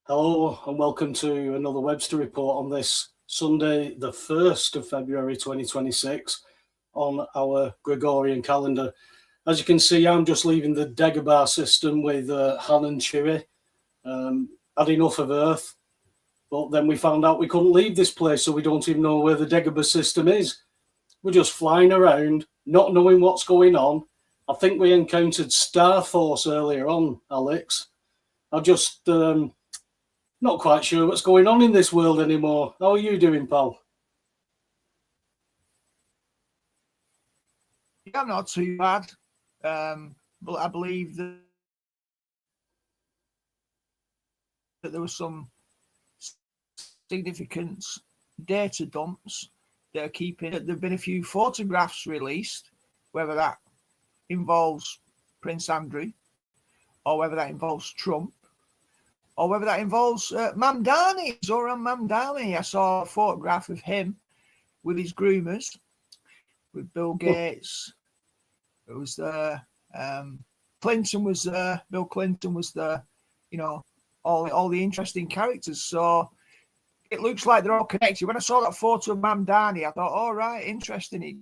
Hello and welcome to another Webster report on this Sunday, the 1st of February 2026 on our Gregorian calendar. As you can see, I'm just leaving the Dagobah system with Han and Chewie. Had enough of Earth, but then we found out we couldn't leave this place, so we don't even know where the Dagobah system is. We're just flying around, not knowing what's going on. I think we encountered Star Force earlier on, Alex. I just... not quite sure what's going on in this world anymore. How are you doing, pal? Yeah, not too bad. But I believe that there was some significant data dumps that are keeping. There have been a few photographs released, whether that involves Prince Andrew or whether that involves Trump, or whether that involves Mamdani, Zoran Mamdani. I saw a photograph of him with his groomers, with Bill Gates. It was there. Clinton was there. Bill Clinton was there. You know, all the interesting characters. So it looks like they're all connected. When I saw that photo of Mamdani, I thought, oh, right, interesting.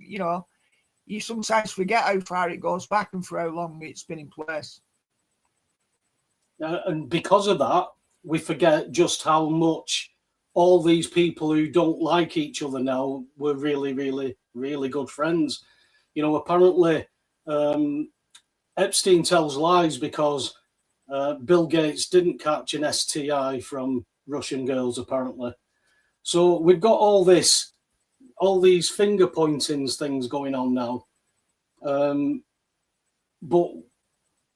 You sometimes forget how far it goes back and for how long it's been in place. And because of that, we forget just how much all these people who don't like each other now were really, really, really good friends. You know, apparently Epstein tells lies because Bill Gates didn't catch an STI from Russian girls, apparently. So we've got all these finger pointings things going on now. But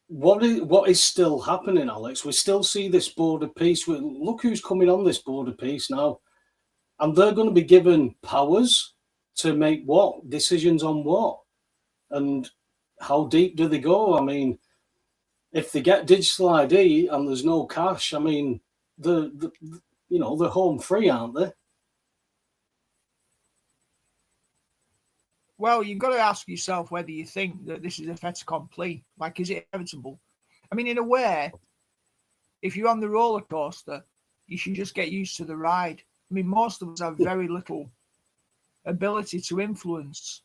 what is still happening, Alex? We still see this border peace. Look who's coming on this border peace now. And they're going to be given powers to make what? Decisions on what? And how deep do they go? I mean, if they get digital ID and there's no cash, I mean, they're home free, aren't they? Well, you've got to ask yourself whether you think that this is a fait accompli. Like, is it inevitable? I mean, in a way, if you're on the roller coaster, you should just get used to the ride. I mean, most of us have very little ability to influence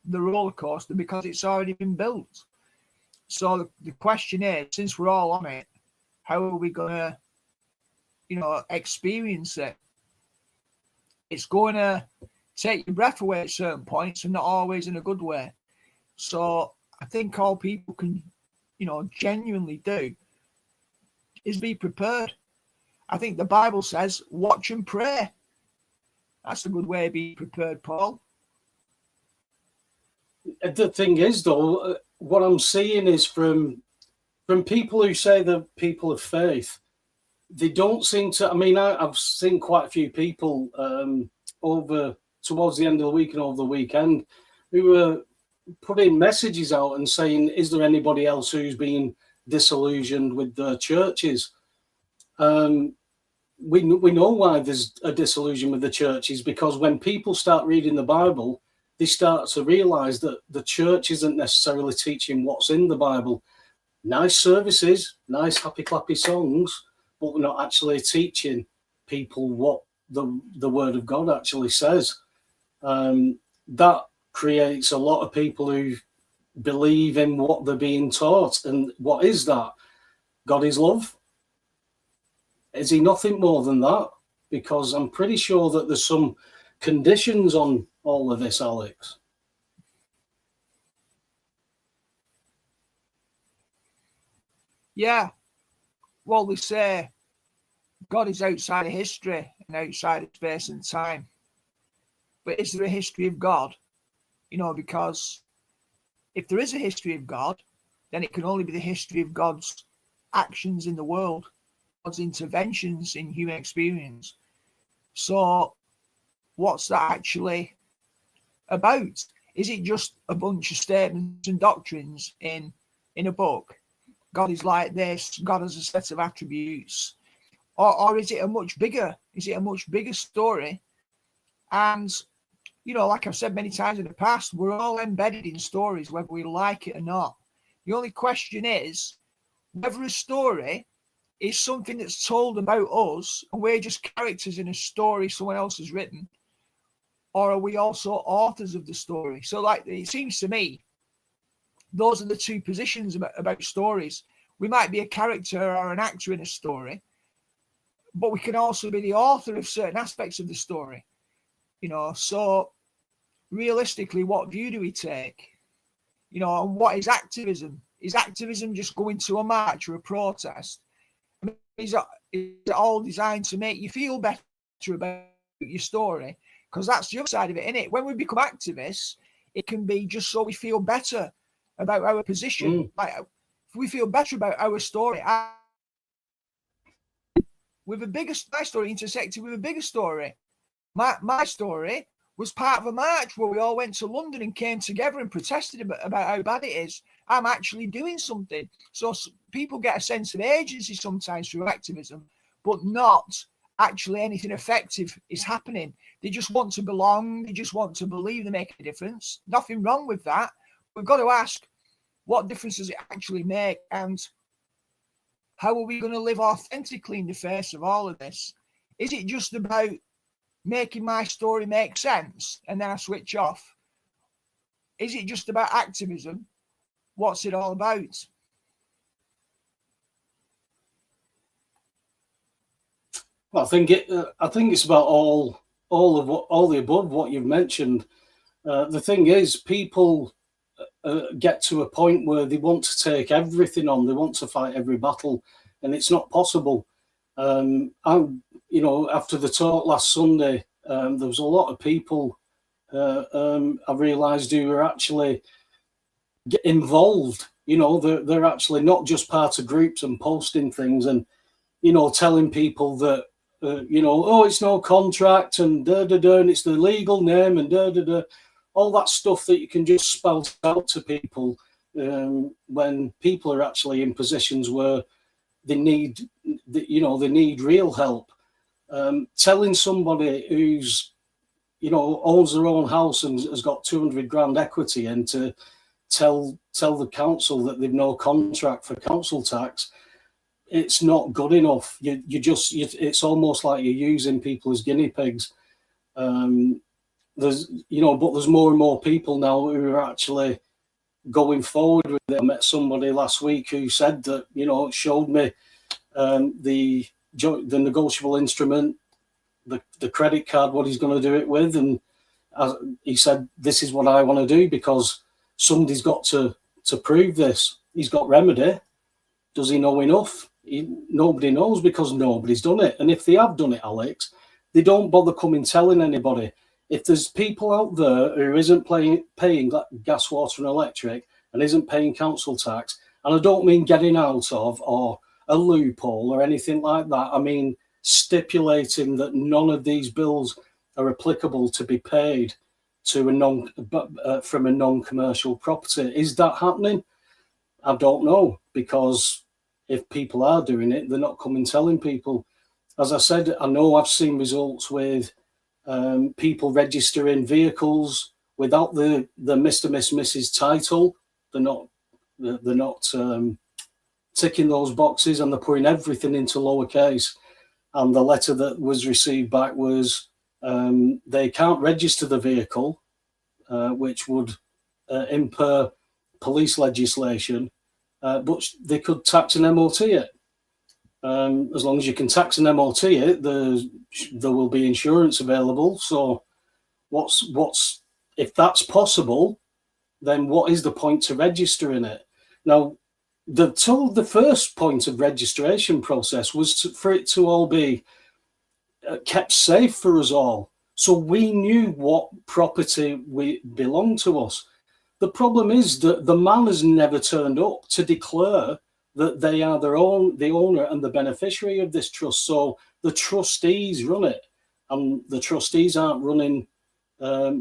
the roller coaster because it's already been built. So the question is, since we're all on it, how are we going to, experience it? It's going to take your breath away at certain points and not always in a good way. So I think all people can, genuinely do is be prepared. I think the Bible says, watch and pray. That's a good way to be prepared, Paul. The thing is, though, what I'm seeing is from people who say they're people of faith, they don't seem to. I mean, I've seen quite a few people over towards the end of the week and over the weekend who were putting messages out and saying, is there anybody else who's been disillusioned with the churches? We know why there's a disillusion with the churches, because when people start reading the Bible, they start to realize that the church isn't necessarily teaching what's in the Bible. Nice services, nice happy clappy songs, but we're not actually teaching people what the word of God actually says. That creates a lot of people who believe in what they're being taught. And what is that? God is love. Is he nothing more than that? Because I'm pretty sure that there's some conditions on all of this, Alex. Yeah. Well, they say God is outside of history and outside of space and time. But is there a history of God? Because if there is a history of God, then it can only be the history of God's actions in the world, God's interventions in human experience. So what's that actually about? Is it just a bunch of statements and doctrines in a book? God is like this, God has a set of attributes. Or is it a much bigger story? And like I've said many times in the past, we're all embedded in stories, whether we like it or not. The only question is whether a story is something that's told about us and we're just characters in a story someone else has written? Or are we also authors of the story? So like, it seems to me, those are the two positions about stories. We might be a character or an actor in a story, but we can also be the author of certain aspects of the story. You know, so realistically, what view do we take? You know, and what is activism? Is activism just going to a march or a protest? I mean, is it all designed to make you feel better about your story? Because that's the other side of it, isn't it? When we become activists, it can be just so we feel better about our position. Like, if we feel better about our story, with a bigger, my story intersected with a bigger story. My story was part of a march where we all went to London and came together and protested about how bad it is. I'm actually doing something. So people get a sense of agency sometimes through activism, but not actually anything effective is happening. They just want to belong. They just want to believe they make a difference. Nothing wrong with that. We've got to ask, what difference does it actually make? And how are we going to live authentically in the face of all of this? Is it just about making my story make sense and then I switch off? Is it just about activism? What's it all about? Well, I think it's about all the above what you've mentioned. The thing is, people get to a point where they want to take everything on. They want to fight every battle, and it's not possible. After the talk last Sunday, there was a lot of people I realised who were actually involved. You know, they're actually not just part of groups and posting things and, you know, telling people that, oh, it's no contract and and it's the legal name and all that stuff that you can just spout out to people when people are actually in positions where they need real help. Telling somebody who's, owns their own house and has got 200 grand equity and to tell the council that they've no contract for council tax, it's not good enough. It's almost like you're using people as guinea pigs. There's more and more people now who are actually going forward with it. I met somebody last week who said that, showed me the negotiable instrument, the credit card, what he's going to do it with. And he said, this is what I want to do because somebody's got to prove this. He's got remedy. Does he know enough? Nobody knows because nobody's done it. And if they have done it, Alex, they don't bother coming telling anybody. If there's people out there who isn't paying gas, water and electric and isn't paying council tax, and I don't mean getting out of or a loophole or anything like that, I mean stipulating that none of these bills are applicable to be paid to from a non-commercial property. Is that happening? I don't know, because if people are doing it, they're not coming telling people. As I said, I know I've seen results with people registering vehicles without the Mr. Miss Mrs title. They're not ticking those boxes, and they're putting everything into lowercase. And the letter that was received back was they can't register the vehicle, which would impair police legislation, but they could tax and MOT it. As long as you can tax and MOT it, there will be insurance available. So what's if that's possible, then what is the point to registering it? Now, the first point of registration process was for it to all be kept safe for us all, so we knew what property belonged to us. The problem is that the man has never turned up to declare that they are the owner and the beneficiary of this trust. So the trustees run it, and the trustees aren't running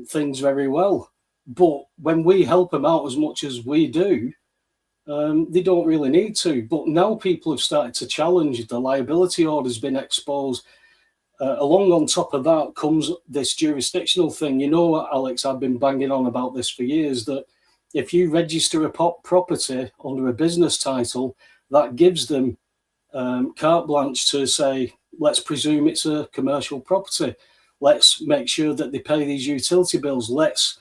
things very well. But when we help them out as much as we do, they don't really need to. But now people have started to challenge. The liability order has been exposed. Along on top of that comes this jurisdictional thing. You know what, Alex, I've been banging on about this for years, that if you register a property under a business title, that gives them carte blanche to say, let's presume it's a commercial property. Let's make sure that they pay these utility bills. Let's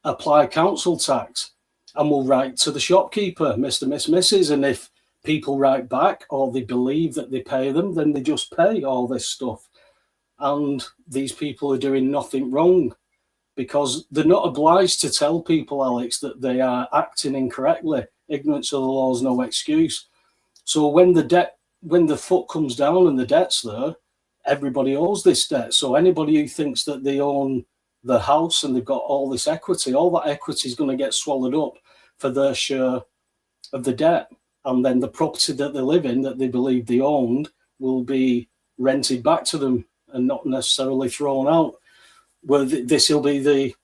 apply council tax, and we'll write to the shopkeeper, Mr. Miss Mrs. And if people write back or they believe that they pay them, then they just pay all this stuff. And these people are doing nothing wrong, because they're not obliged to tell people, Alex, that they are acting incorrectly. Ignorance of the law is no excuse. So when the foot comes down and the debt's there, everybody owes this debt. So anybody who thinks that they own the house and they've got all this equity, all that equity is going to get swallowed up for their share of the debt. And then the property that they live in, that they believe they owned, will be rented back to them and not necessarily thrown out. Where this will be the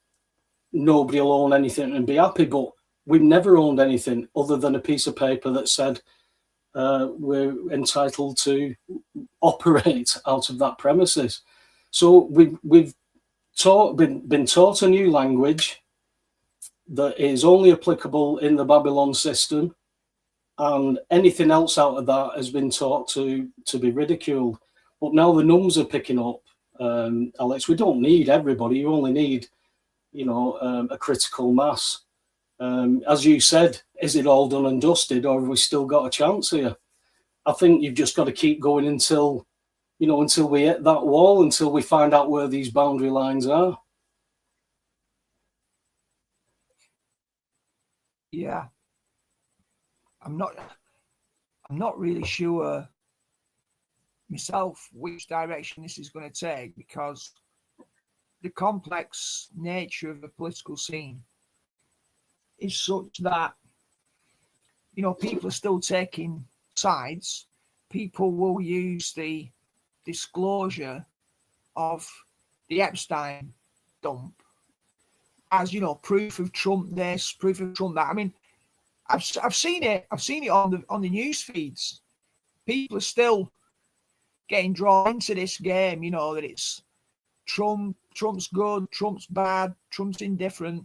nobody will own anything and be happy. But we've never owned anything other than a piece of paper that said we're entitled to operate out of that premises. So we've been taught a new language that is only applicable in the Babylon system, and anything else out of that has been taught to be ridiculed. But now the numbers are picking up, Alex. We don't need everybody. You only need, a critical mass. As you said, is it all done and dusted, or have we still got a chance here? I think you've just got to keep going until we hit that wall, until we find out where these boundary lines are. Yeah. I'm not really sure myself which direction this is going to take, because the complex nature of the political scene is such that, people are still taking sides. People will use the disclosure of the Epstein dump as, proof of Trump this, proof of Trump that. I mean, I've seen it on the news feeds. People are still getting drawn into this game, that it's Trump's good, Trump's bad, Trump's indifferent.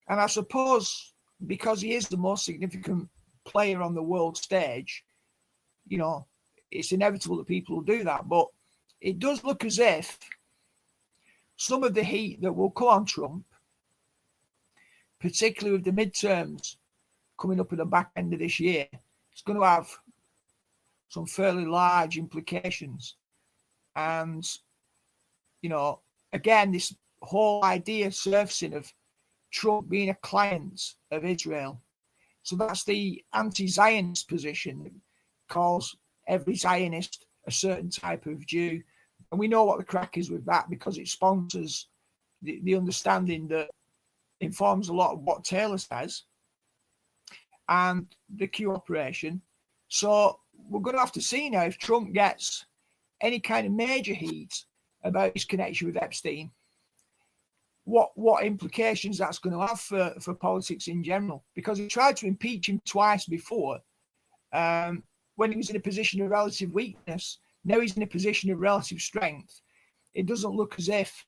And I suppose because he is the most significant player on the world stage, it's inevitable that people will do that. But it does look as if some of the heat that will come on Trump, particularly with the midterms coming up at the back end of this year, it's going to have some fairly large implications. And, again, this whole idea surfacing of Trump being a client of Israel. So that's the anti-Zionist position that calls every Zionist a certain type of Jew. And we know what the crack is with that, because it sponsors the understanding that informs a lot of what Taylor says and the Q operation. So we're going to have to see now if Trump gets any kind of major heat about his connection with Epstein, what implications that's going to have for politics in general. Because he tried to impeach him twice before when he was in a position of relative weakness. Now he's in a position of relative strength. It doesn't look as if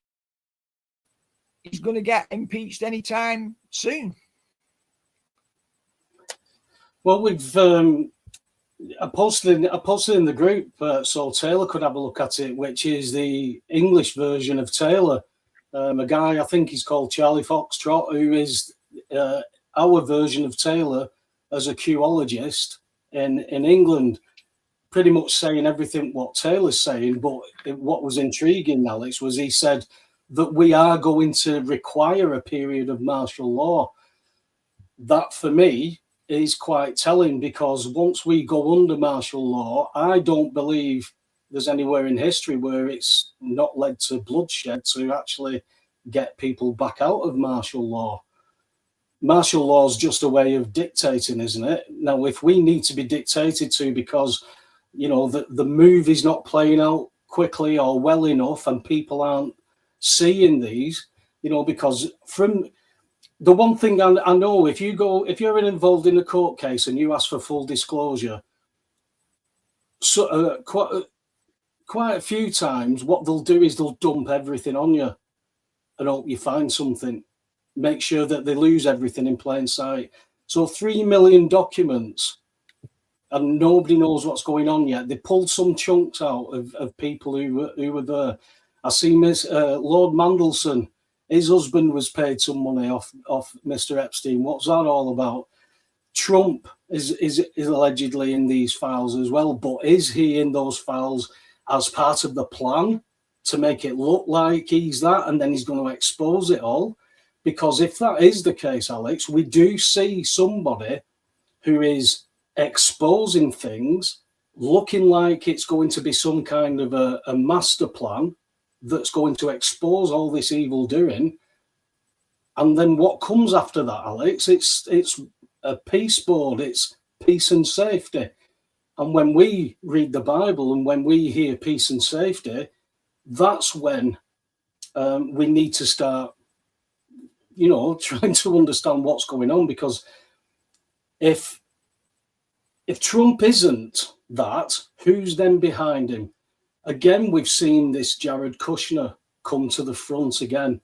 he's going to get impeached anytime soon. Well, we've I posted in the group so Taylor could have a look at it, which is the English version of Taylor. A guy, I think he's called Charlie Foxtrot, who is our version of Taylor as a Qologist in England, pretty much saying everything what Taylor's saying. But what was intriguing, Alex, was he said that we are going to require a period of martial law. That, for me, is quite telling, because once we go under martial law, I don't believe there's anywhere in history where it's not led to bloodshed to actually get people back out of martial law. Martial law is just a way of dictating, isn't it? Now, if we need to be dictated to because, the move is not playing out quickly or well enough and people aren't seeing these, because from the one thing I know, if you're involved in a court case and you ask for full disclosure, so quite a few times what they'll do is they'll dump everything on you and hope you find something, make sure that they lose everything in plain sight. So 3 million documents and nobody knows what's going on yet. They pulled some chunks out of people who were there. I see Lord Mandelson, his husband was paid some money off Mr. Epstein. What's that all about? Trump is allegedly in these files as well, but is he in those files as part of the plan to make it look like he's that, and then he's going to expose it all? Because if that is the case, Alex, we do see somebody who is exposing things, looking like it's going to be some kind of a master plan that's going to expose all this evil doing. And then what comes after that, Alex? It's a peace board, it's peace and safety. And when we read the Bible and when we hear peace and safety, that's when we need to start, trying to understand what's going on. Because if Trump isn't that, who's then behind him? Again, we've seen this Jared Kushner come to the front again.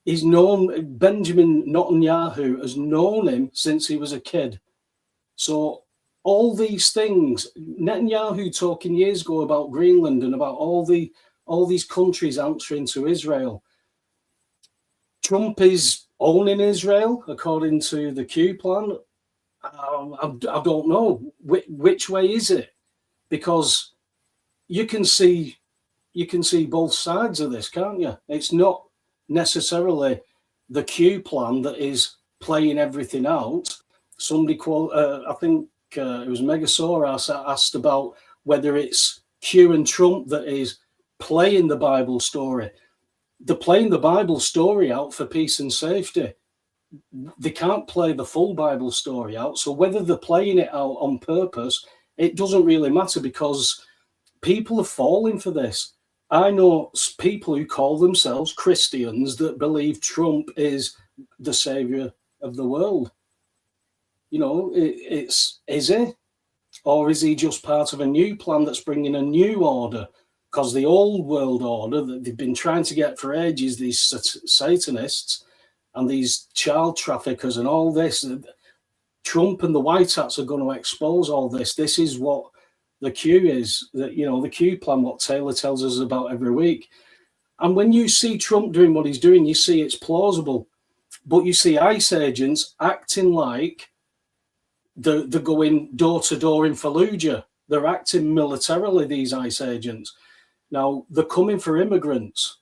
He's known, Benjamin Netanyahu has known him since he was a kid. So all these things, Netanyahu talking years ago about Greenland and about all these countries answering to Israel. Trump is owning Israel according to the Q plan. I don't know which way is it, because you can see both sides of this, can't you? It's not necessarily the Q plan that is playing everything out. Somebody I think it was Megasaurus asked about whether it's Q and Trump that is playing the Bible story. They're playing the Bible story out for peace and safety. They can't play the full Bible story out. So whether they're playing it out on purpose, it doesn't really matter, because people are falling for this. I know people who call themselves Christians that believe Trump is the savior of the world. Is he? Or is he just part of a new plan that's bringing a new order? Because the old world order that they've been trying to get for ages, these Satanists and these child traffickers and all this, Trump and the White Hats are going to expose all this. This is what the Q is, the Q plan, what Taylor tells us about every week. And when you see Trump doing what he's doing, you see it's plausible. But you see ICE agents acting like they're going door to door in Fallujah. They're acting militarily, these ICE agents. Now, they're coming for immigrants.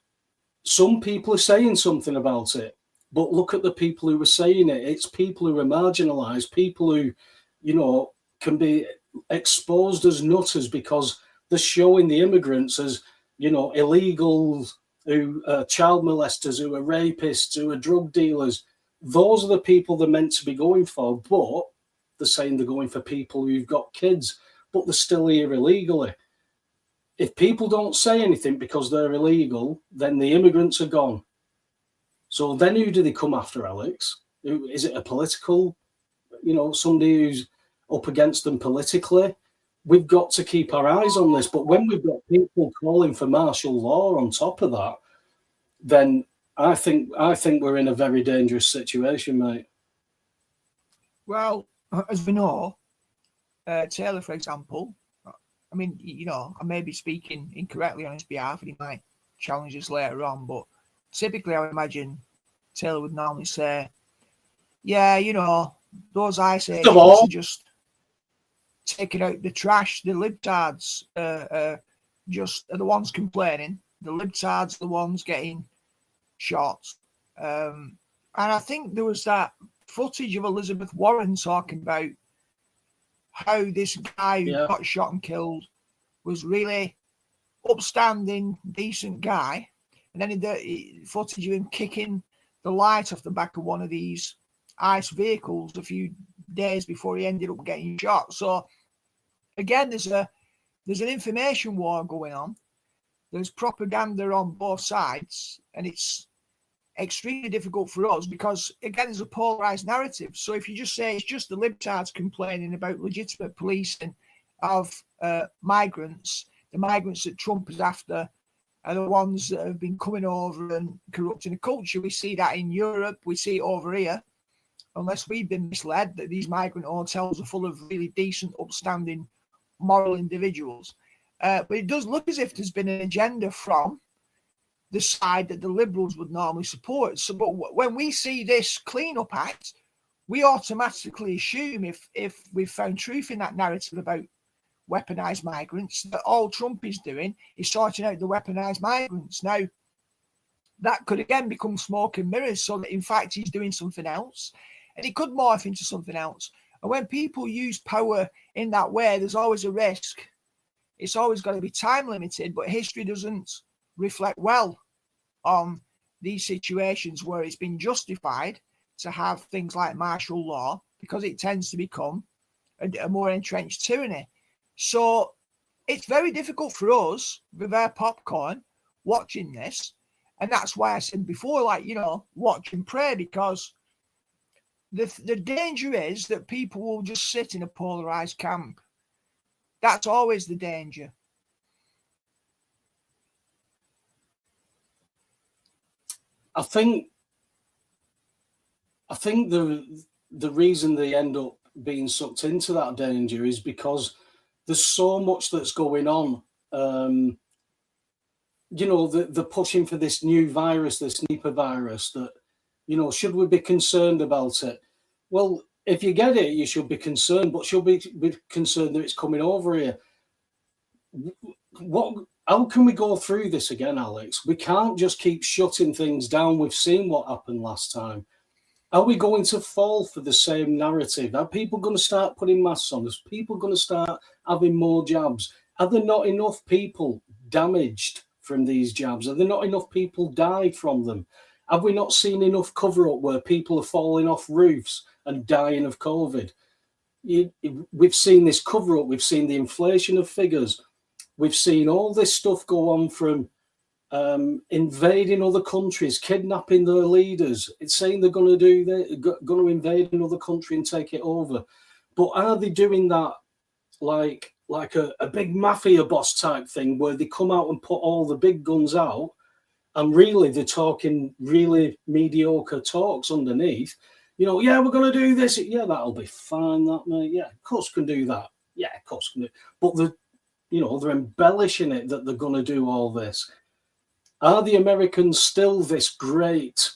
Some people are saying something about it, but look at the people who are saying it. It's people who are marginalized, people who, can be exposed as nutters because they're showing the immigrants as, illegals, who are child molesters, who are rapists, who are drug dealers. Those are the people they're meant to be going for, but they're saying they're going for people who've got kids, but they're still here illegally. If people don't say anything because they're illegal, then the immigrants are gone. So then who do they come after, Alex? Is it a political, somebody who's up against them politically? We've got to keep our eyes on this. But when we've got people calling for martial law on top of that, then I think we're in a very dangerous situation, mate. Well, as we know, Taylor, for example, I mean, I may be speaking incorrectly on his behalf and he might challenge us later on, but typically I would imagine Taylor would normally say, yeah, those ICE agents are just taking out the trash. The libtards just are the ones complaining. The libtards are the ones getting shot. And I think there was that footage of Elizabeth Warren talking about how this guy who got shot and killed was really upstanding, decent guy. And then in the footage of him kicking the light off the back of one of these ICE vehicles a few days before he ended up getting shot. So again, there's an information war going on. There's propaganda on both sides, and it's extremely difficult for us because, again, there's a polarized narrative. So if you just say it's just the libtards complaining about legitimate policing of migrants, the migrants that Trump is after are the ones that have been coming over and corrupting the culture. We see that in Europe. We see it over here. unless we've been misled that these migrant hotels are full of really decent, upstanding, moral individuals. But it does look as if there's been an agenda from the side that the Liberals would normally support. So, but when we see this clean-up act, we automatically assume, if we've found truth in that narrative about weaponized migrants, that all Trump is doing is sorting out the weaponized migrants. Now, that could again become smoke and mirrors, so that in fact he's doing something else, and it could morph into something else. And when people use power in that way, there's always a risk. It's always got to be time limited, but history doesn't reflect well on these situations where it's been justified to have things like martial law, because it tends to become a more entrenched tyranny. So it's very difficult for us with our popcorn watching this. And that's why I said before, like, watch and pray, because the danger is that people will just sit in a polarized camp. That's always the danger. I think the reason they end up being sucked into that danger is because there's so much that's going on. They're pushing for this new virus, this Nipah virus, that, should we be concerned about it? Well, if you get it, you should be concerned, but should be concerned that it's coming over here. How can we go through this again, Alex? We can't just keep shutting things down. We've seen what happened last time. Are we going to fall for the same narrative? Are people going to start putting masks on? Is people going to start having more jabs? Are there not enough people damaged from these jabs? Are there not enough people died from them? Have we not seen enough cover-up where people are falling off roofs and dying of COVID? We've seen this cover-up. We've seen the inflation of figures. We've seen all this stuff go on, from invading other countries, kidnapping their leaders. It's saying they're going to invade another country and take it over. But are they doing that like a big mafia boss type thing, where they come out and put all the big guns out, and really they're talking really mediocre talks underneath? Yeah, we're going to do this. Yeah, that'll be fine, that, mate. Yeah, of course can do that. Yeah, of course can do. But they're embellishing it that they're going to do all this. Are the Americans still this great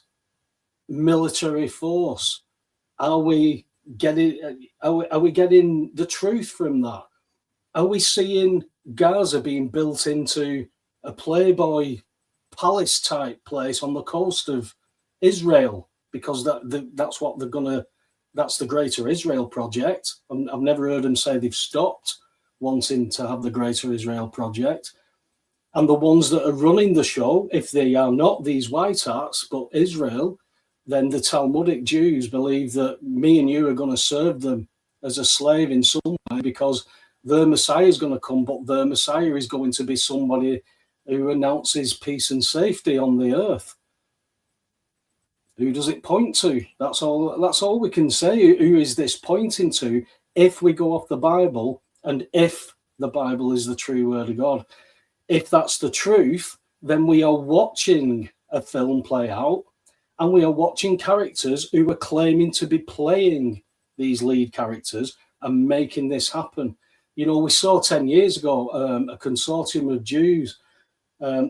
military force? Are we getting the truth from that? Are we seeing Gaza being built into a Playboy palace type place on the coast of Israel? Because that's what they're gonna. That's the Greater Israel Project. I've never heard them say they've stopped wanting to have the Greater Israel Project. And the ones that are running the show, if they are not these white hats, but Israel, then the Talmudic Jews believe that me and you are going to serve them as a slave in some way, because their Messiah is going to come, but their Messiah is going to be somebody who announces peace and safety on the earth. Who does it point to? That's all we can say. Who is this pointing to if we go off the Bible, and if the Bible is the true word of God? If that's the truth, then we are watching a film play out, and we are watching characters who are claiming to be playing these lead characters and making this happen. We saw 10 years ago a consortium of Jews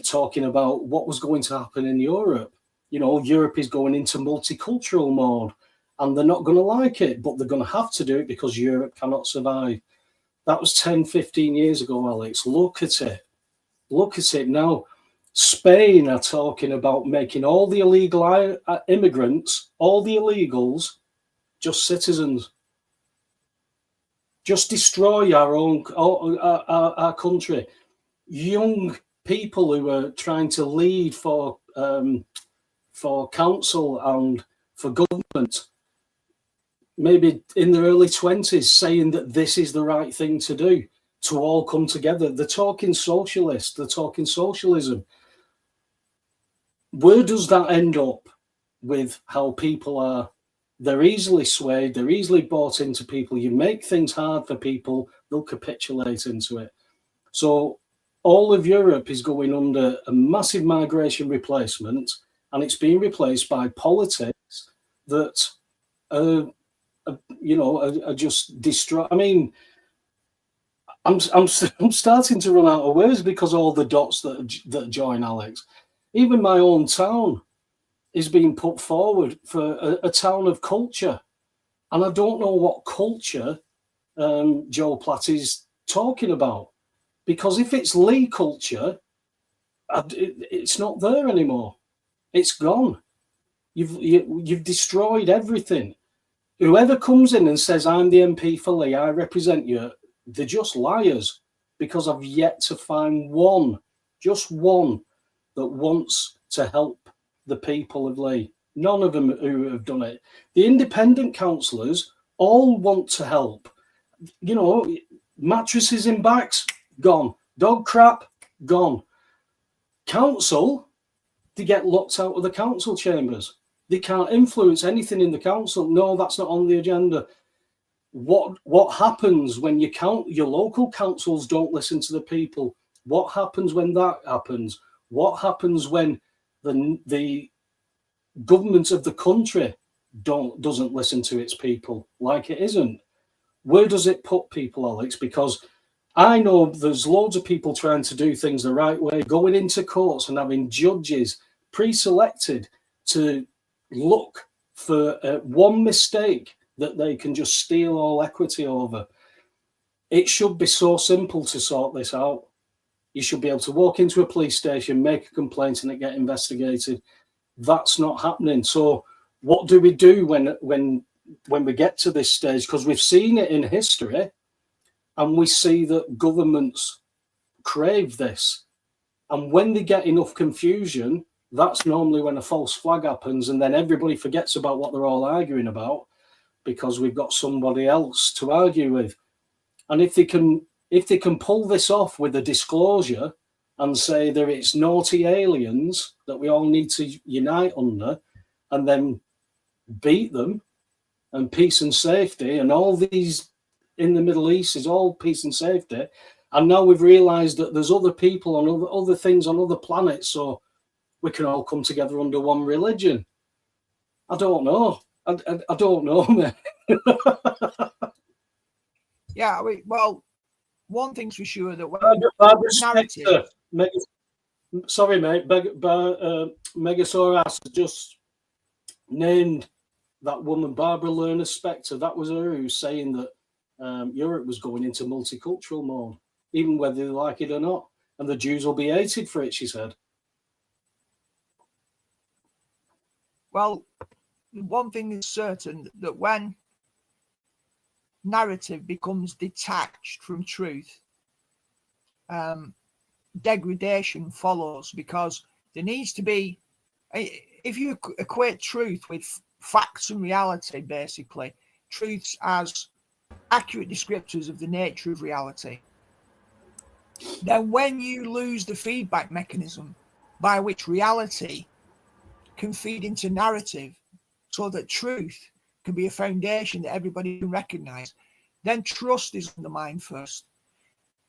talking about what was going to happen in Europe. Europe is going into multicultural mode, and they're not going to like it, but they're going to have to do it because Europe cannot survive. That was 10, 15 years ago, Alex. Look at it. Look at it now. Spain are talking about making all the illegal immigrants, all the illegals, just citizens. Just destroy our country. Young people who are trying to lead for council and for government, maybe in their early 20s, saying that this is the right thing to do, to all come together. They're talking socialist, they're talking socialism. Where does that end up with how people are? They're easily swayed, they're easily bought into people. You make things hard for people, they'll capitulate into it. So all of Europe is going under a massive migration replacement, and it's being replaced by politics that are just destroy. I mean, I'm starting to run out of words because all the dots that join Alex. Even my own town is being put forward for a town of culture, and I don't know what culture Joe Platt is talking about, because if it's Lee culture, it's not there anymore. It's gone. You've destroyed everything. Whoever comes in and says, I'm the MP for Lee, I represent you, they're just liars, because I've yet to find one, just one, that wants to help the people of Lee. None of them who have done it. The independent councillors all want to help. You know, mattresses in backs, gone. Dog crap, gone. Council, they get locked out of the council chambers. They can't influence anything in the council. No, that's not on the agenda. What happens when your local councils don't listen to the people? What happens when that happens? What happens when the government of the country doesn't listen to its people like it isn't? Where does it put people, Alex? Because I know there's loads of people trying to do things the right way, going into courts and having judges pre-selected to look for one mistake that they can just steal all equity over. It should be so simple to sort this out. You should be able to walk into a police station, make a complaint, and it get investigated. That's not happening. So what do we do when we get to this stage? Because we've seen it in history, and we see that governments crave this. And when they get enough confusion, that's normally when a false flag happens, and then everybody forgets about what they're all arguing about, because we've got somebody else to argue with. And if they can pull this off with a disclosure and say that it's naughty aliens that we all need to unite under, and then beat them, and peace and safety, and all these in the Middle East is all peace and safety, and now we've realized that there's other people on other things on other planets, so we can all come together under one religion. I don't know. I don't know, man. Yeah, well, one thing's for sure, that when narrative... Sorry, mate. Megasaurus just named that woman, Barbara Lerner Spector. That was her who was saying that Europe was going into multicultural mode, even whether they like it or not. And the Jews will be hated for it, she said. Well, one thing is certain, that when narrative becomes detached from truth, degradation follows, because there needs to be, if you equate truth with facts and reality, basically, truths as accurate descriptors of the nature of reality, then when you lose the feedback mechanism by which reality can feed into narrative, so that truth can be a foundation that everybody can recognize, then trust is undermined first.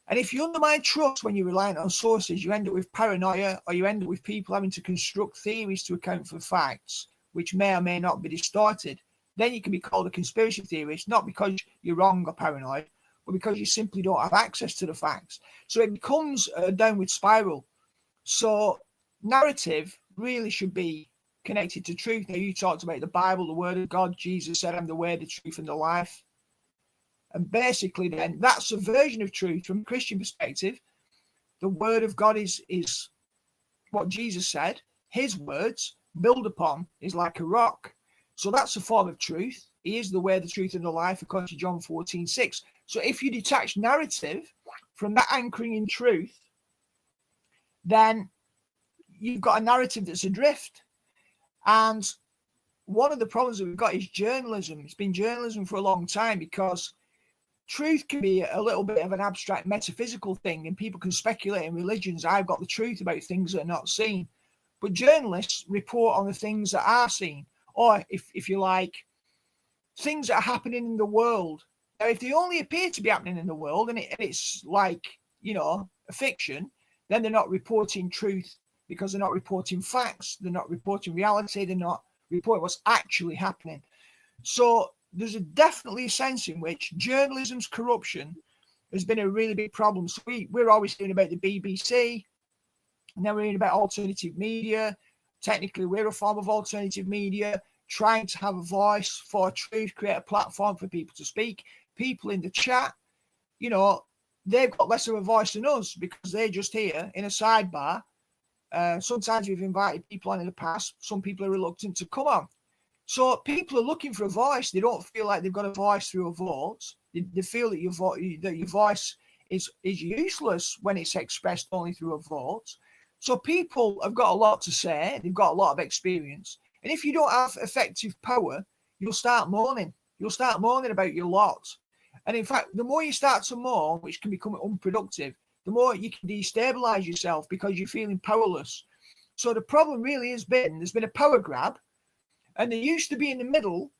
And if you undermine trust when you're reliant on sources, you end up with paranoia, or you end up with people having to construct theories to account for facts, which may or may not be distorted. Then you can be called a conspiracy theorist, not because you're wrong or paranoid, but because you simply don't have access to the facts. So it becomes a downward spiral. So narrative really should be connected to truth. Now, you talked about the Bible, the Word of God. Jesus said, I'm the way, the truth, and the life. And basically, then, that's a version of truth from a Christian perspective. The Word of God is what Jesus said. His words, build upon, is like a rock. So that's a form of truth. He is the way, the truth, and the life, according to John 14:6. So if you detach narrative from that anchoring in truth, then you've got a narrative that's adrift. And one of the problems that we've got is journalism. It's been journalism for a long time, because truth can be a little bit of an abstract metaphysical thing, and people can speculate in religions. I've got the truth about things that are not seen. But journalists report on the things that are seen, or if you like, things that are happening in the world. Now, if they only appear to be happening in the world, and it's like, a fiction, then they're not reporting truth, because they're not reporting facts, they're not reporting reality, they're not reporting what's actually happening. So there's definitely a sense in which journalism's corruption has been a really big problem. So we're always hearing about the BBC, and then we're hearing about alternative media. Technically, we're a form of alternative media, trying to have a voice for truth, create a platform for people to speak. People in the chat, you know, they've got less of a voice than us because they're just here in a sidebar. Sometimes we've invited people on in the past. Some people are reluctant to come on. So people are looking for a voice. They don't feel like they've got a voice through a vote. They feel that your voice is useless when it's expressed only through a vote. So people have got a lot to say. They've got a lot of experience. And if you don't have effective power, you'll start moaning. You'll start moaning about your lot. And in fact, the more you start to moan, which can become unproductive, the more you can destabilize yourself because you're feeling powerless. So the problem really has been, there's been a power grab, and there used to be in the middle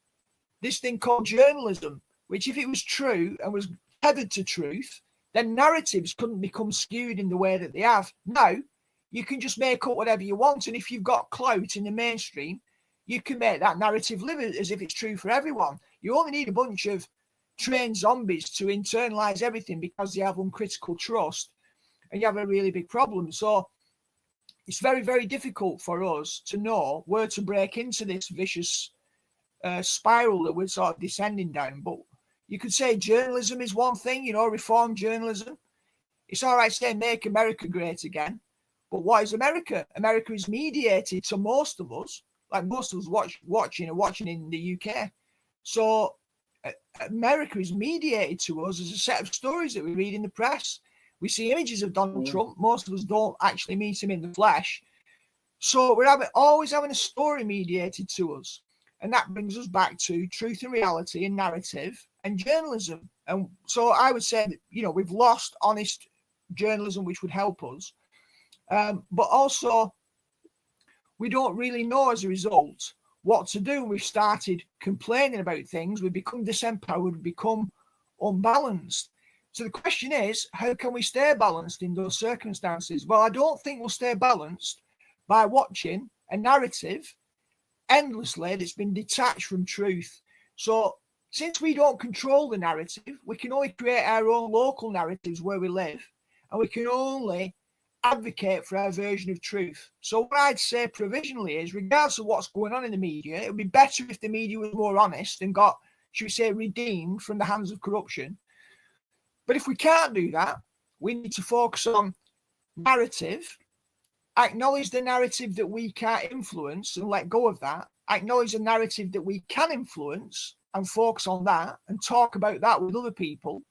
this thing called journalism, which if it was true and was tethered to truth, then narratives couldn't become skewed in the way that they have. Now, you can just make up whatever you want, and if you've got clout in the mainstream, you can make that narrative live as if it's true for everyone. You only need a bunch of trained zombies to internalize everything because they have uncritical trust, and you have a really big problem. So it's very, very difficult for us to know where to break into this vicious spiral that we're sort of descending down. But you could say journalism is one thing, you know, reform journalism. It's all right saying make America great again. But what is America? America is mediated to most of us, like most of us watching in the UK. So America is mediated to us as a set of stories that we read in the press. We see images of Donald Trump. Most of us don't actually meet him in the flesh. So we're always having a story mediated to us. And that brings us back to truth and reality and narrative and journalism. And so I would say that, you know, we've lost honest journalism, which would help us. But also, we don't really know as a result what to do. We've started complaining about things. We've become disempowered. We've become unbalanced. So the question is, how can we stay balanced in those circumstances? Well, I don't think we'll stay balanced by watching a narrative endlessly that's been detached from truth. So since we don't control the narrative, we can only create our own local narratives where we live, and we can only advocate for our version of truth. So what I'd say provisionally is, regardless of what's going on in the media, it would be better if the media was more honest and got, should we say, redeemed from the hands of corruption. But if we can't do that, we need to focus on narrative, acknowledge the narrative that we can't influence and let go of that, acknowledge the narrative that we can influence and focus on that and talk about that with other people,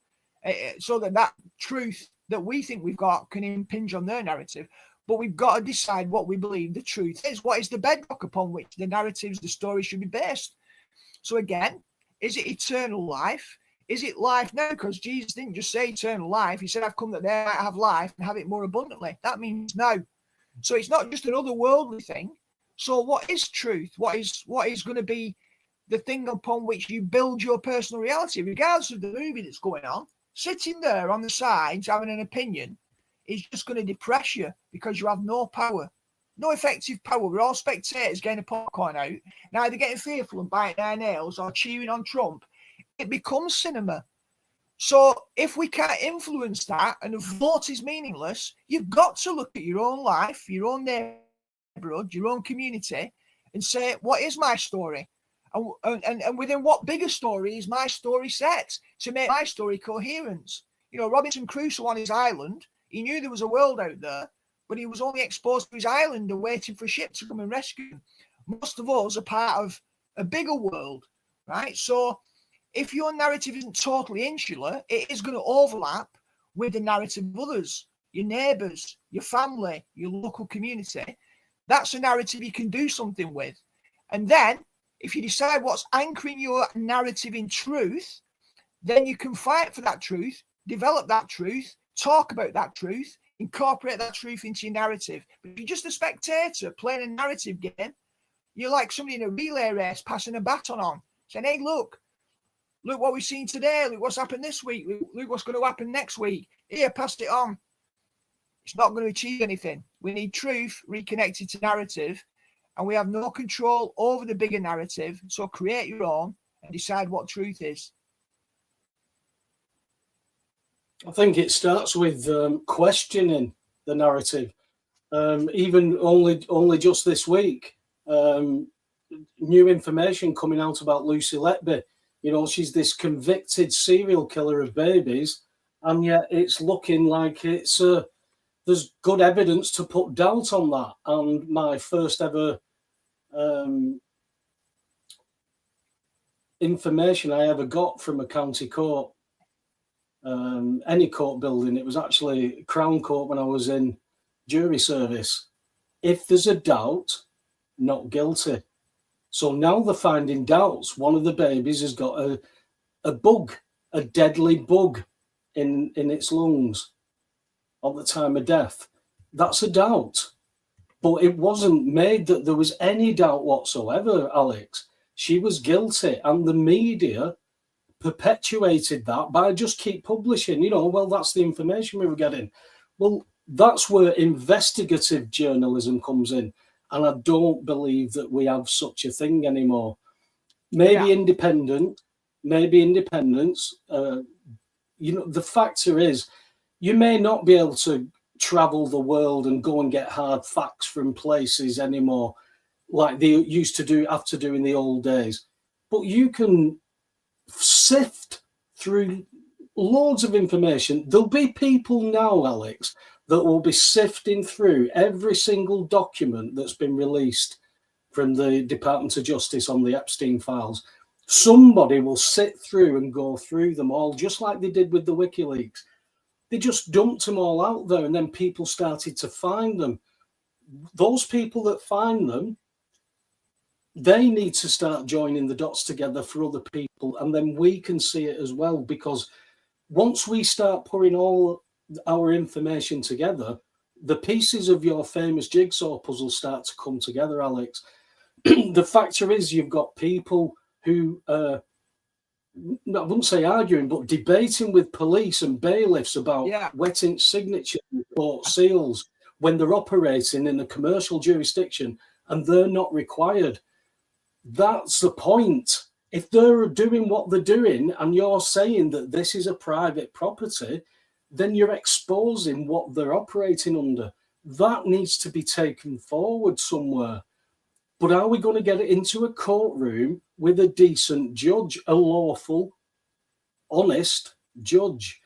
so that truth that we think we've got can impinge on their narrative. But we've got to decide what we believe the truth is. What is the bedrock upon which the narratives, the story should be based? So again, is it eternal life? Is it life now? Because Jesus didn't just say eternal life. He said, I've come that they might have life and have it more abundantly. That means now. So it's not just an otherworldly thing. So what is truth? What is going to be the thing upon which you build your personal reality, regardless of the movie that's going on? Sitting there on the sides having an opinion is just going to depress you because you have no power, no effective power. We're all spectators getting a popcorn out, now either getting fearful and biting their nails or cheering on Trump. It becomes cinema. So if we can't influence that and the vote is meaningless, you've got to look at your own life, your own neighborhood, your own community, and say, what is my story? And within what bigger story is my story set to make my story coherent? You know, Robinson Crusoe on his island, he knew there was a world out there, but he was only exposed to his island and waiting for a ship to come and rescue him. Most of us are part of a bigger world, right? So if your narrative isn't totally insular, it is going to overlap with the narrative of others, your neighbours, your family, your local community. That's a narrative you can do something with. And then if you decide what's anchoring your narrative in truth, then you can fight for that truth, develop that truth, talk about that truth, incorporate that truth into your narrative. But if you're just a spectator playing a narrative game, you're like somebody in a relay race passing a baton on, saying, hey, look what we've seen today, look what's happened this week, look what's going to happen next week. Here, pass it on. It's not going to achieve anything. We need truth reconnected to narrative, and we have no control over the bigger narrative. So create your own and decide what truth is? I think it starts with questioning the narrative. Even only just this week, new information coming out about Lucy Letby. You know, she's this convicted serial killer of babies, and yet it's looking like there's good evidence to put doubt on that. And my first ever information I ever got from a county court, any court building, it was actually Crown Court when I was in jury service. If there's a doubt, not guilty. So now they're finding doubts. One of the babies has got a bug, a deadly bug in its lungs at the time of death. That's a doubt. But it wasn't made that there was any doubt whatsoever, Alex. She was guilty, and the media perpetuated that by just keep publishing, you know, well, that's the information we were getting. Well, that's where investigative journalism comes in. And I don't believe that we have such a thing anymore. Maybe independence. You know, the factor is you may not be able to travel the world and go and get hard facts from places anymore like they used to have to do in the old days. But you can sift through loads of information. There'll be people now, Alex, that will be sifting through every single document that's been released from the Department of Justice on the Epstein files. Somebody will sit through and go through them all, just like they did with the WikiLeaks. They just dumped them all out there, and then people started to find them. Those people that find them, they need to start joining the dots together for other people, and then we can see it as well. Because once we start putting all our information together, the pieces of your famous jigsaw puzzle start to come together, Alex. The factor is you've got people who, I wouldn't say arguing, but debating with police and bailiffs about wetting signature report seals when they're operating in a commercial jurisdiction and they're not required. That's the point. If they're doing what they're doing and you're saying that this is a private property, then you're exposing what they're operating under. That needs to be taken forward somewhere. But are we going to get it into a courtroom with a decent judge, a lawful, honest judge?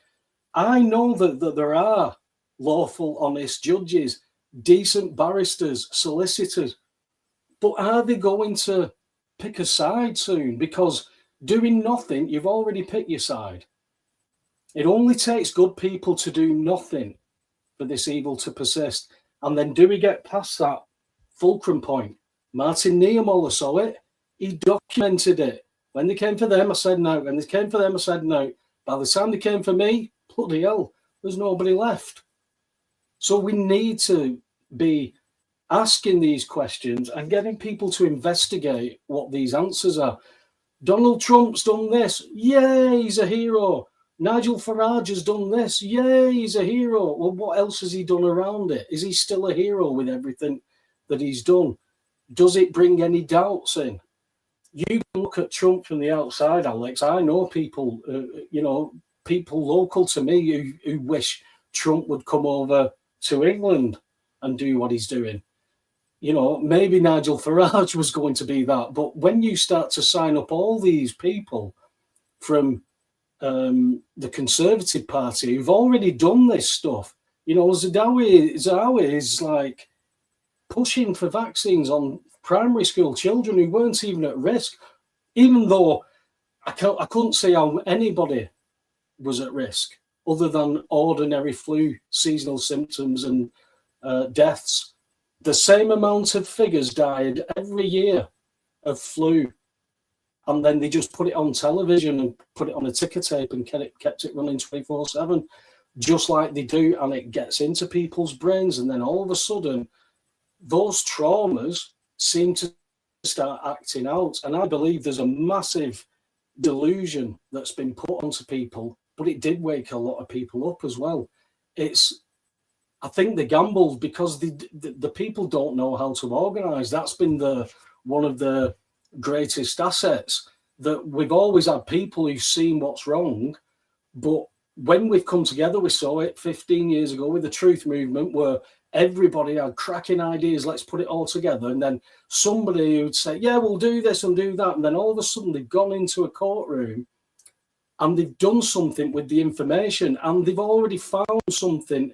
I know that there are lawful, honest judges, decent barristers, solicitors, but are they going to pick a side soon? Because doing nothing, you've already picked your side. It only takes good people to do nothing for this evil to persist. And then do we get past that fulcrum point? Martin Niemöller saw it. He documented it. When they came for them, I said no. When they came for them, I said no. By the time they came for me, bloody hell, there's nobody left. So we need to be asking these questions and getting people to investigate what these answers are. Donald Trump's done this. Yay, he's a hero. Nigel Farage has done this. Yay, he's a hero. Well, what else has he done around it? Is he still a hero with everything that he's done? Does it bring any doubts in? You can look at Trump from the outside, Alex. I know people, people local to me who wish Trump would come over to England and do what he's doing. You know, maybe Nigel Farage was going to be that. But when you start to sign up all these people from the Conservative Party who've already done this stuff, you know, Zahawi is like pushing for vaccines on primary school children who weren't even at risk, even though I couldn't see how anybody was at risk other than ordinary flu, seasonal symptoms and deaths. The same amount of figures died every year of flu. And then they just put it on television and put it on a ticker tape and kept it running 24/7, just like they do. And it gets into people's brains. And then all of a sudden, those traumas seem to start acting out. And I believe there's a massive delusion that's been put onto people, but it did wake a lot of people up as well. I think they gambled because the people don't know how to organise. That's been one of the greatest assets. that we've always had people who've seen what's wrong, but when we've come together, we saw it 15 years ago with the truth movement, where everybody had cracking ideas, let's put it all together. And then somebody would say, yeah, we'll do this and do that. And then all of a sudden they've gone into a courtroom and they've done something with the information, and they've already found something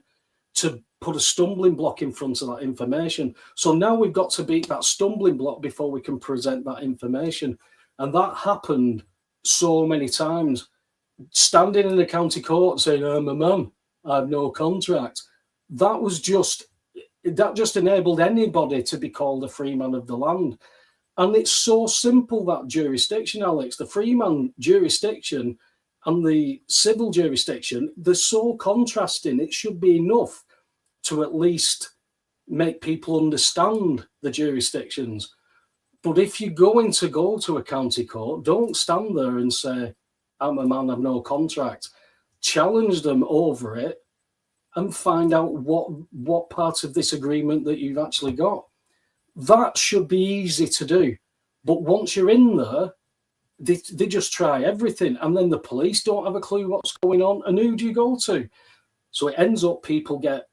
to put a stumbling block in front of that information. So now we've got to beat that stumbling block before we can present that information. And that happened so many times. Standing in the county court saying, I'm a man, I have no contract. That just enabled anybody to be called a free man of the land. And it's so simple, that jurisdiction, Alex. The free man jurisdiction and the civil jurisdiction, they're so contrasting. It should be enough to at least make people understand the jurisdictions. But if you're going to go to a county court, don't stand there and say, I'm a man, I've no contract. Challenge them over it and find out what part of this agreement that you've actually got. That should be easy to do. But once you're in there, they just try everything. And then the police don't have a clue what's going on. And who do you go to? So it ends up people get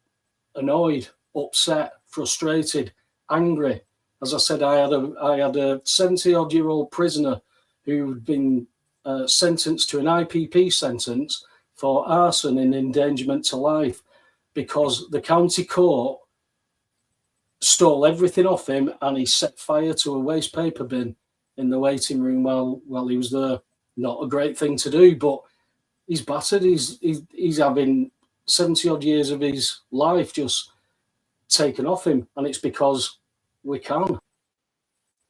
annoyed, upset, frustrated, angry. As I said, I had a 70-odd-year-old prisoner who'd been sentenced to an IPP sentence for arson and endangerment to life because the county court stole everything off him and he set fire to a waste paper bin in the waiting room while he was there. Not a great thing to do, but he's battered. He's having 70-odd years of his life just taken off him, and it's because we can.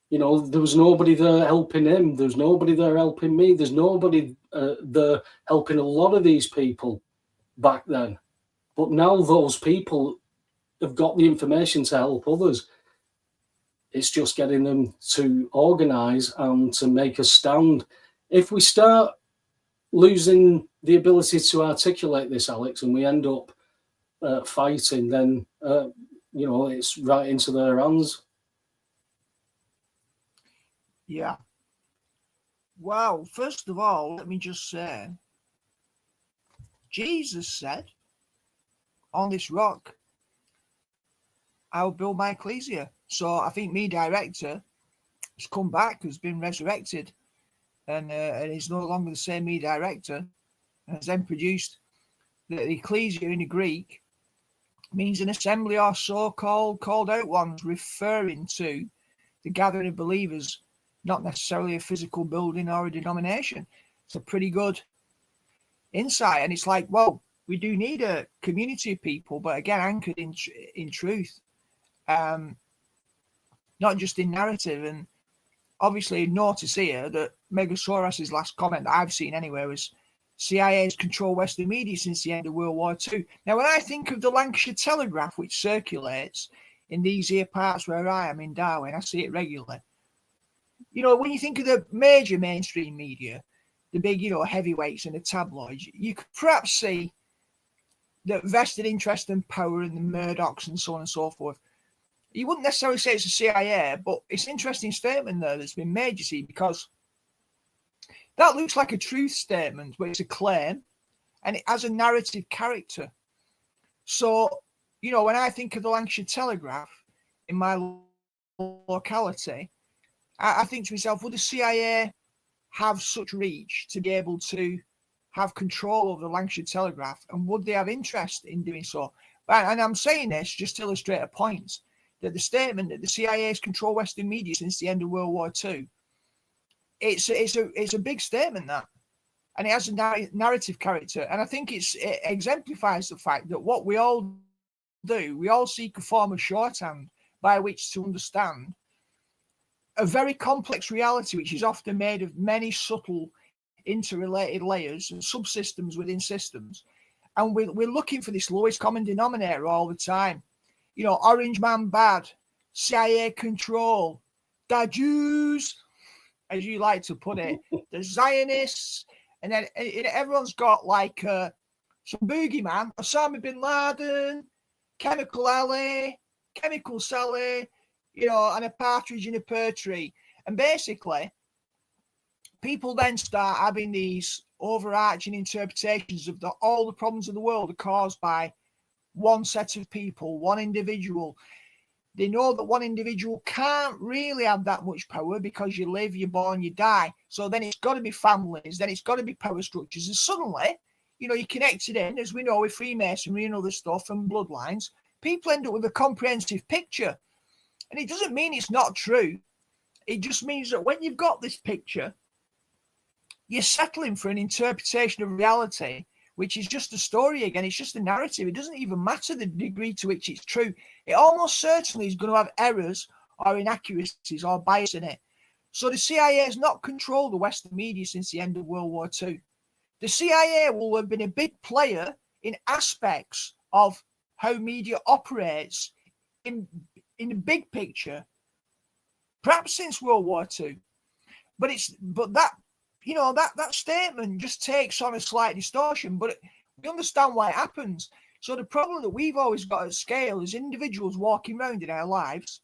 You know, there was nobody there helping him. There's nobody there helping me. There's nobody there helping a lot of these people back then. But now those people have got the information to help others. It's just getting them to organise and to make a stand. If we start losing the ability to articulate this, Alex, and we end up fighting, then, it's right into their hands. Yeah. Well, first of all, let me just say, Jesus said, on this rock, I'll build my ecclesia. So I think me director has come back, has been resurrected, and is no longer the same me director, and has then produced the ecclesia in the Greek means an assembly or so-called called out ones, referring to the gathering of believers, not necessarily a physical building or a denomination. It's a pretty good insight. And it's like, well, we do need a community of people, but again, anchored in truth, not just in narrative. And obviously, notice here that Megasaurus's last comment that I've seen anyway was CIA's control Western media since the end of World War II. Now, when I think of the Lancashire Telegraph, which circulates in these here parts where I am in Darwin, I see it regularly. You know, when you think of the major mainstream media, the big, heavyweights and the tabloids, you could perhaps see the vested interest and power in the Murdochs and so on and so forth. You wouldn't necessarily say it's a CIA, but it's an interesting statement there that's been made, you see, because that looks like a truth statement, but it's a claim, and it has a narrative character. So, when I think of the Lancashire Telegraph in my locality, I think to myself, would the CIA have such reach to be able to have control over the Lancashire Telegraph, and would they have interest in doing so? And I'm saying this just to illustrate a point, that the statement that the CIA has controlled Western media since the end of World War II, it's a big statement, that, and it has a narrative character, and I think it exemplifies the fact that what we all do, we all seek a form of shorthand by which to understand a very complex reality, which is often made of many subtle interrelated layers and subsystems within systems. And we're looking for this lowest common denominator all the time. Orange man bad, CIA control, the Jews, as you like to put it, the Zionists, and then everyone's got like some boogeyman, Osama bin Laden, Chemical Alley, Chemical Sally, and a partridge in a pear tree. And basically, people then start having these overarching interpretations of all the problems of the world are caused by one set of people, one individual. They know that one individual can't really have that much power because you live, you're born, you die. So then it's got to be families, then it's got to be power structures. And suddenly, you know, you connect it in, as we know, with Freemasonry and other stuff and bloodlines. People end up with a comprehensive picture. And it doesn't mean it's not true. It just means that when you've got this picture, you're settling for an interpretation of reality, which is just a story again. It's just a narrative. It doesn't even matter the degree to which it's true. It almost certainly is going to have errors or inaccuracies or bias in it. So the CIA has not controlled the Western media since the end of World War II. The CIA will have been a big player in aspects of how media operates in the big picture, perhaps since World War II. But that, you know, that statement just takes on a slight distortion, but we understand why it happens. So the problem that we've always got at scale is individuals walking around in our lives.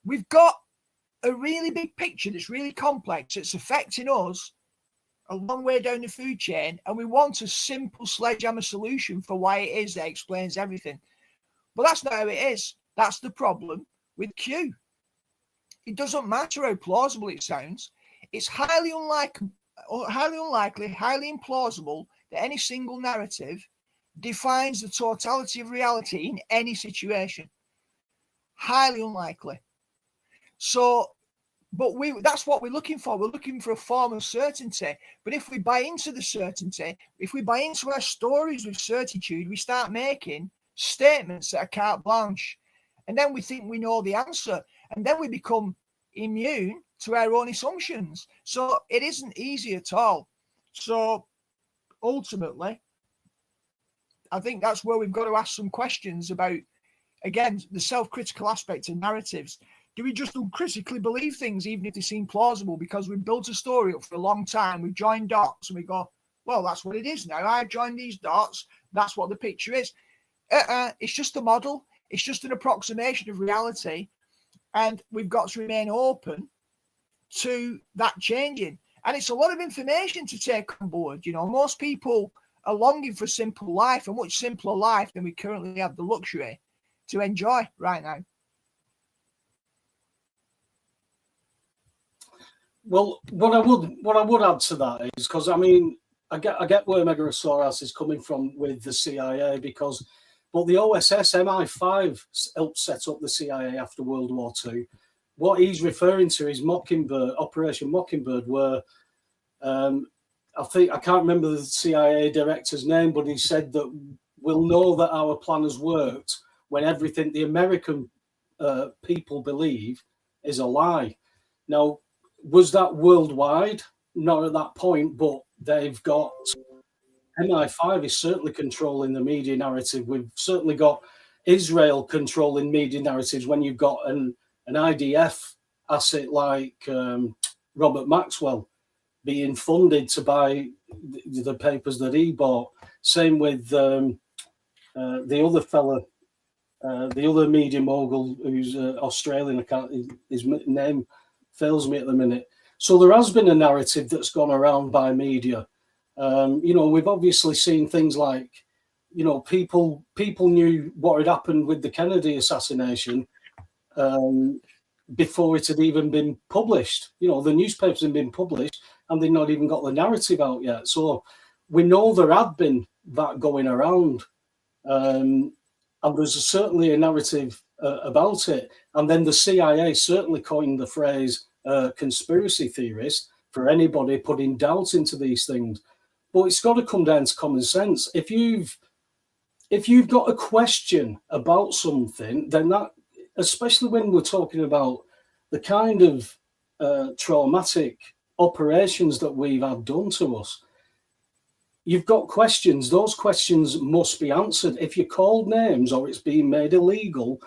We've got a really big picture that's really complex. It's affecting us a long way down the food chain, and we want a simple sledgehammer solution for why it is that explains everything. But that's not how it is. That's the problem with Q. It doesn't matter how plausible it sounds. It's highly unlikely, highly implausible that any single narrative defines the totality of reality in any situation. Highly unlikely. So, but that's what we're looking for. We're looking for a form of certainty. But if we buy into the certainty, if we buy into our stories with certitude, we start making statements that are carte blanche. And then we think we know the answer. And then we become immune to our own assumptions. So it isn't easy at all. So ultimately, I think that's where we've got to ask some questions about, again, the self-critical aspect of narratives. Do we just uncritically believe things even if they seem plausible because we've built a story up for a long time, we've joined dots and we go, well, that's what it is now. I've joined these dots. That's what the picture is. It's just a model. It's just an approximation of reality. And we've got to remain open to that changing. And it's a lot of information to take on board. You know, most people are longing for a simple life, a much simpler life than we currently have the luxury to enjoy right now. Well, what I would add to that is, because I mean, I get where Megasaurus is coming from with the CIA, but the OSS MI5 helped set up the CIA after World War II. What he's referring to is Mockingbird, Operation Mockingbird, where I can't remember the CIA director's name, but he said that we'll know that our plan has worked when everything the American people believe is a lie. Now, was that worldwide? Not at that point, but they've got MI5 is certainly controlling the media narrative. We've certainly got Israel controlling media narratives when you've got an IDF asset like Robert Maxwell being funded to buy the papers that he bought. Same with the other fella, the other media mogul who's Australian. His name fails me at the minute. So there has been a narrative that's gone around by media. You know, we've obviously seen things like, you know, people knew what had happened with the Kennedy assassination before it had even been published. You know, the newspapers had been published and they'd not even got the narrative out yet. So we know there had been that going around. And there's certainly a narrative about it. And then the CIA certainly coined the phrase conspiracy theorist for anybody putting doubt into these things. But it's got to come down to common sense. If you've got a question about something, then that, especially when we're talking about the kind of traumatic operations that we've had done to us, you've got questions. Those questions must be answered. If you're called names or it's being made illegal,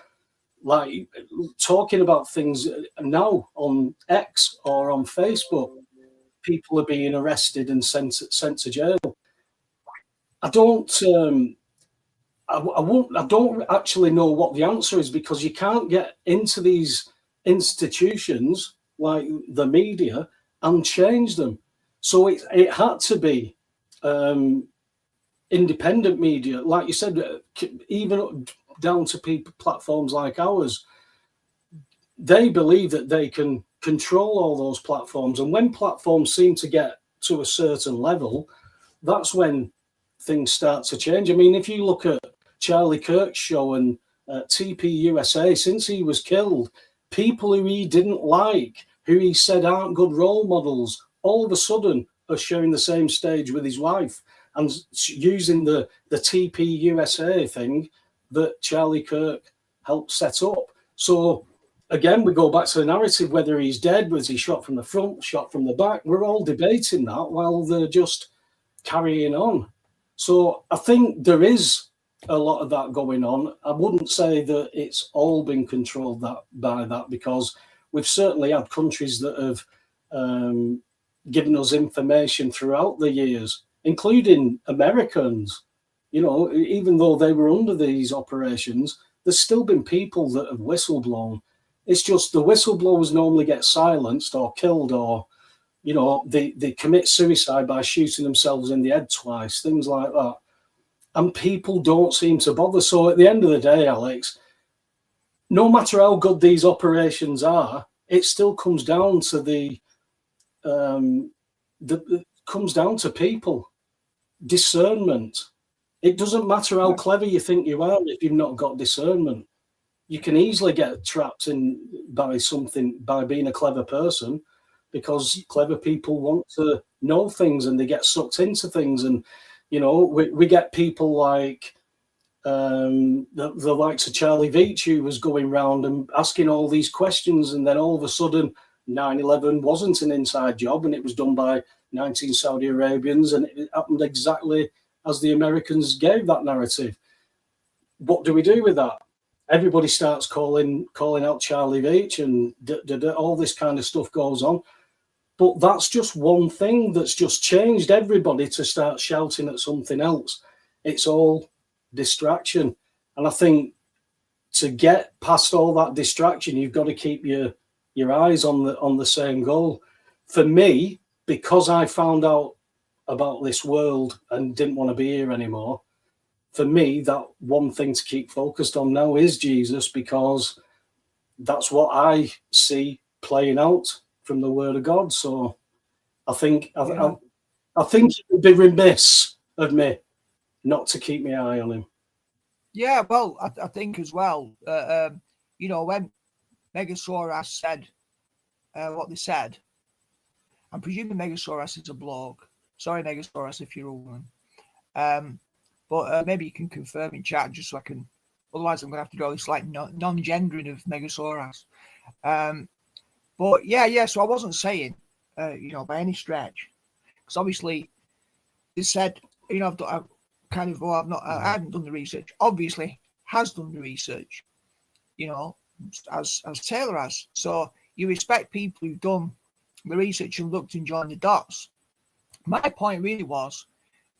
like talking about things now on X or on Facebook, people are being arrested and sent to jail. I don't actually know what the answer is, because you can't get into these institutions like the media and change them. So it had to be independent media, like you said, even down to people, platforms like ours. They believe that they can control all those platforms, and when platforms seem to get to a certain level, that's when things start to change. I mean, if you look at Charlie Kirk's show and TP USA, since he was killed, people who he didn't like, who he said aren't good role models, all of a sudden are sharing the same stage with his wife and using the TP USA thing that Charlie Kirk helped set up. So again, we go back to the narrative, whether he's dead, was he shot from the front, shot from the back? We're all debating that while they're just carrying on. So I think there is a lot of that going on. I wouldn't say that it's all been controlled by that, because we've certainly had countries that have given us information throughout the years, including Americans. You know, even though they were under these operations, there's still been people that have whistleblown. It's just the whistleblowers normally get silenced or killed, or, you know, they commit suicide by shooting themselves in the head twice, things like that. And people don't seem to bother. So at the end of the day, Alex, no matter how good these operations are, it still comes down to it comes down to people, discernment. It doesn't matter how clever you think you are if you've not got discernment. You can easily get trapped in by something by being a clever person, because clever people want to know things and they get sucked into things. And, you know, we get people like the likes of Charlie Veitch, who was going around and asking all these questions, and then all of a sudden 9/11 wasn't an inside job and it was done by 19 Saudi Arabians, and it happened exactly as the Americans gave that narrative. What do we do with that? Everybody starts calling out Charlie Veitch, and all this kind of stuff goes on. But that's just one thing that's just changed everybody to start shouting at something else. It's all distraction. And I think to get past all that distraction, you've got to keep your eyes on the same goal. For me, because I found out about this world and didn't want to be here anymore, for me, that one thing to keep focused on now is Jesus, because that's what I see playing out from the Word of God. So I think I think it would be remiss of me not to keep my eye on him. Yeah, well, I think as well, you know, when Megasaurus said what they said, I'm presuming Megasaurus is a bloke. Sorry, Megasaurus, if you're a woman. But maybe you can confirm in chat just so I can. Otherwise, I'm going to have to do this like non-gendering of Megasaurus. But yeah. So I wasn't saying, you know, by any stretch, because obviously they said, you know, I haven't done the research. Obviously, has done the research, you know, as Taylor has. So you respect people who've done the research and looked and joined the dots. My point really was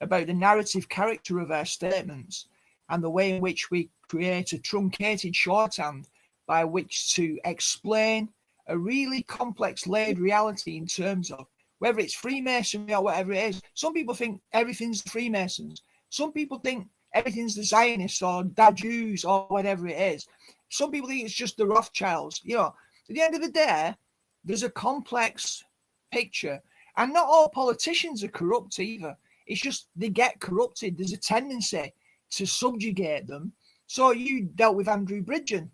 about the narrative character of our statements and the way in which we create a truncated shorthand by which to explain a really complex layered reality in terms of whether it's Freemasonry or whatever it is. Some people think everything's the Freemasons. Some people think everything's the Zionists or the Jews or whatever it is. Some people think it's just the Rothschilds. You know, at the end of the day, there's a complex picture. And not all politicians are corrupt either. It's just they get corrupted. There's a tendency to subjugate them. So you dealt with Andrew Bridgen.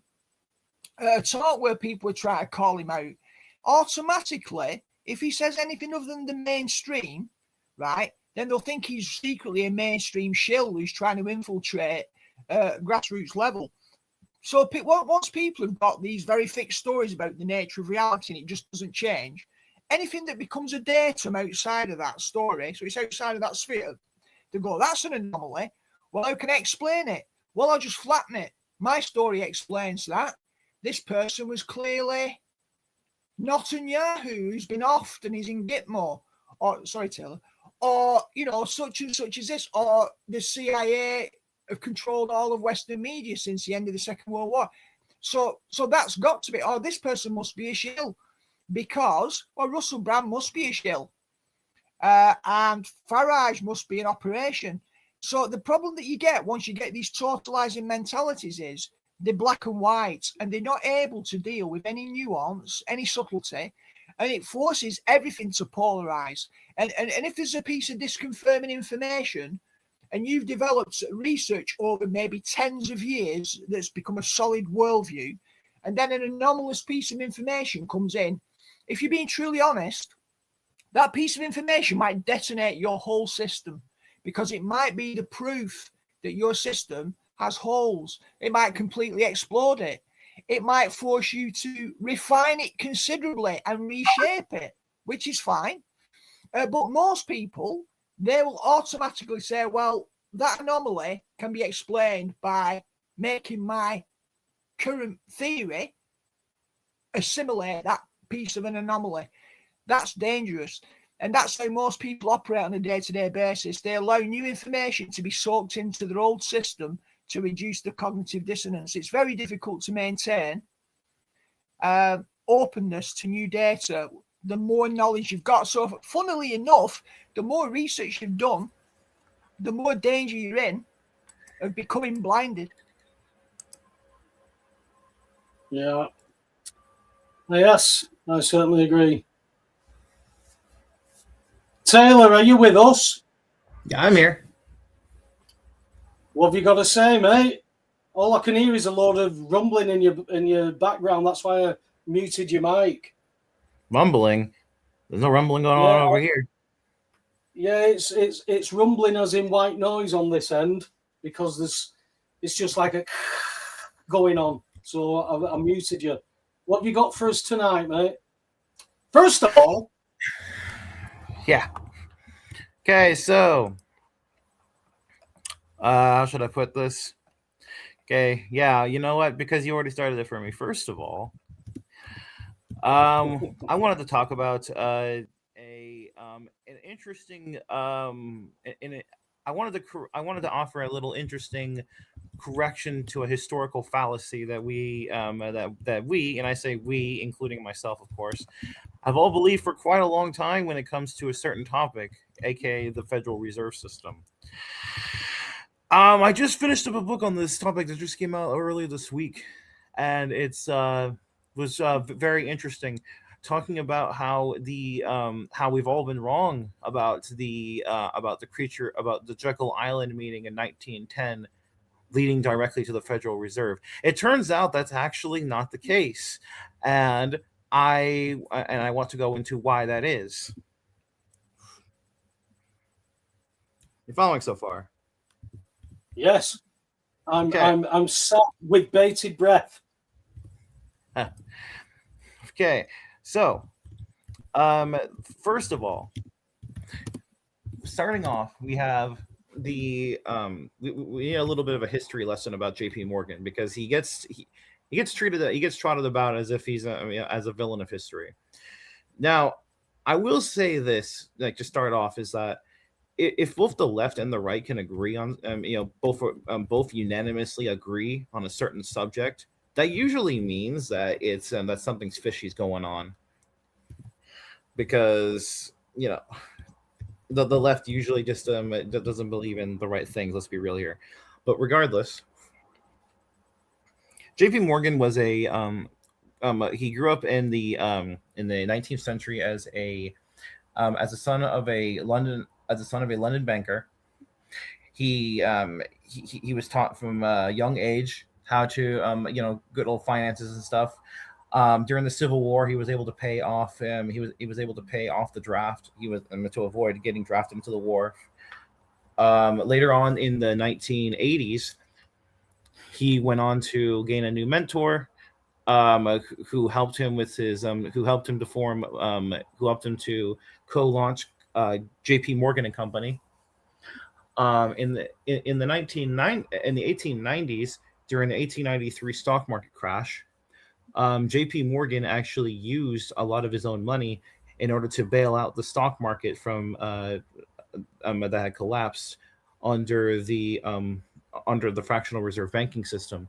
A talk where people were trying to call him out. Automatically, if he says anything other than the mainstream, right, then they'll think he's secretly a mainstream shill who's trying to infiltrate grassroots level. So once people have got these very fixed stories about the nature of reality and it just doesn't change, anything that becomes a datum outside of that story, so it's outside of that sphere, they go, that's an anomaly. Well, how can I explain it? Well, I'll just flatten it. My story explains that. This person was clearly Netanyahu, who's been offed and he's in Gitmo. Or, sorry, Taylor. Or, you know, such and such as this. Or the CIA have controlled all of Western media since the end of the Second World War. So that's got to be, or this person must be a shill. because, well, Russell Brand must be a shill. And Farage must be in operation. So the problem that you get once you get these totalizing mentalities is they're black and white, and they're not able to deal with any nuance, any subtlety, and it forces everything to polarize. And if there's a piece of disconfirming information, and you've developed research over maybe tens of years that's become a solid worldview, and then an anomalous piece of information comes in, if you're being truly honest, that piece of information might detonate your whole system, because it might be the proof that your system has holes. It might completely explode it. It might force you to refine it considerably and reshape it, which is fine. But most people, they will automatically say, well, that anomaly can be explained by making my current theory assimilate that piece of an anomaly. That's dangerous. And that's how most people operate on a day-to-day basis. They allow new information to be soaked into their old system to reduce the cognitive dissonance. It's very difficult to maintain openness to new data the more knowledge you've got. So funnily enough, the more research you've done, the more danger you're in of becoming blinded. Yeah. Yes, I certainly agree. Taylor, are you with us? Yeah, I'm here. What have you got to say, mate? All I can hear is a load of rumbling in your background. That's why I muted your mic. Rumbling? There's no rumbling going on over here. Yeah, it's rumbling as in white noise on this end, because it's just like a going on. So I muted you. What have you got for us tonight, mate? First of all, yeah. Okay, so how should I put this? Okay, yeah, you know what? Because you already started it for me. First of all, I wanted to talk about an interesting I wanted to offer a little interesting correction to a historical fallacy that we that we, and I say we, including myself, of course, have all believed for quite a long time when it comes to a certain topic, aka the Federal Reserve System. I just finished up a book on this topic that just came out earlier this week, and it's was very interesting, talking about how how we've all been wrong about the Jekyll Island meeting in 1910, leading directly to the Federal Reserve. It turns out that's actually not the case, and I want to go into why that is. You following so far? yes, Okay. I'm sat with bated breath. Okay, so first of all, starting off, we have the we need a little bit of a history lesson about J.P. Morgan, because he gets trotted about as if he's as a villain of history. Now, I will say this, like, to start off, is that if both the left and the right can agree on both unanimously agree on a certain subject, that usually means that it's that something's fishy's going on, because the left usually just doesn't believe in the right things. Let's be real here. But regardless, J.P. Morgan was he grew up in the 19th century as a son of a London banker. He was taught from a young age how to good old finances and stuff. During the Civil War, he was able to pay off. He was able to pay off the draft. He was to avoid getting drafted into the war. Later on in the 1980s, he went on to gain a new mentor, who helped him with his who helped him to co-launch J.P. Morgan and Company. In the 1890s, during the 1893 stock market crash, J.P. Morgan actually used a lot of his own money in order to bail out the stock market from that had collapsed under the fractional reserve banking system.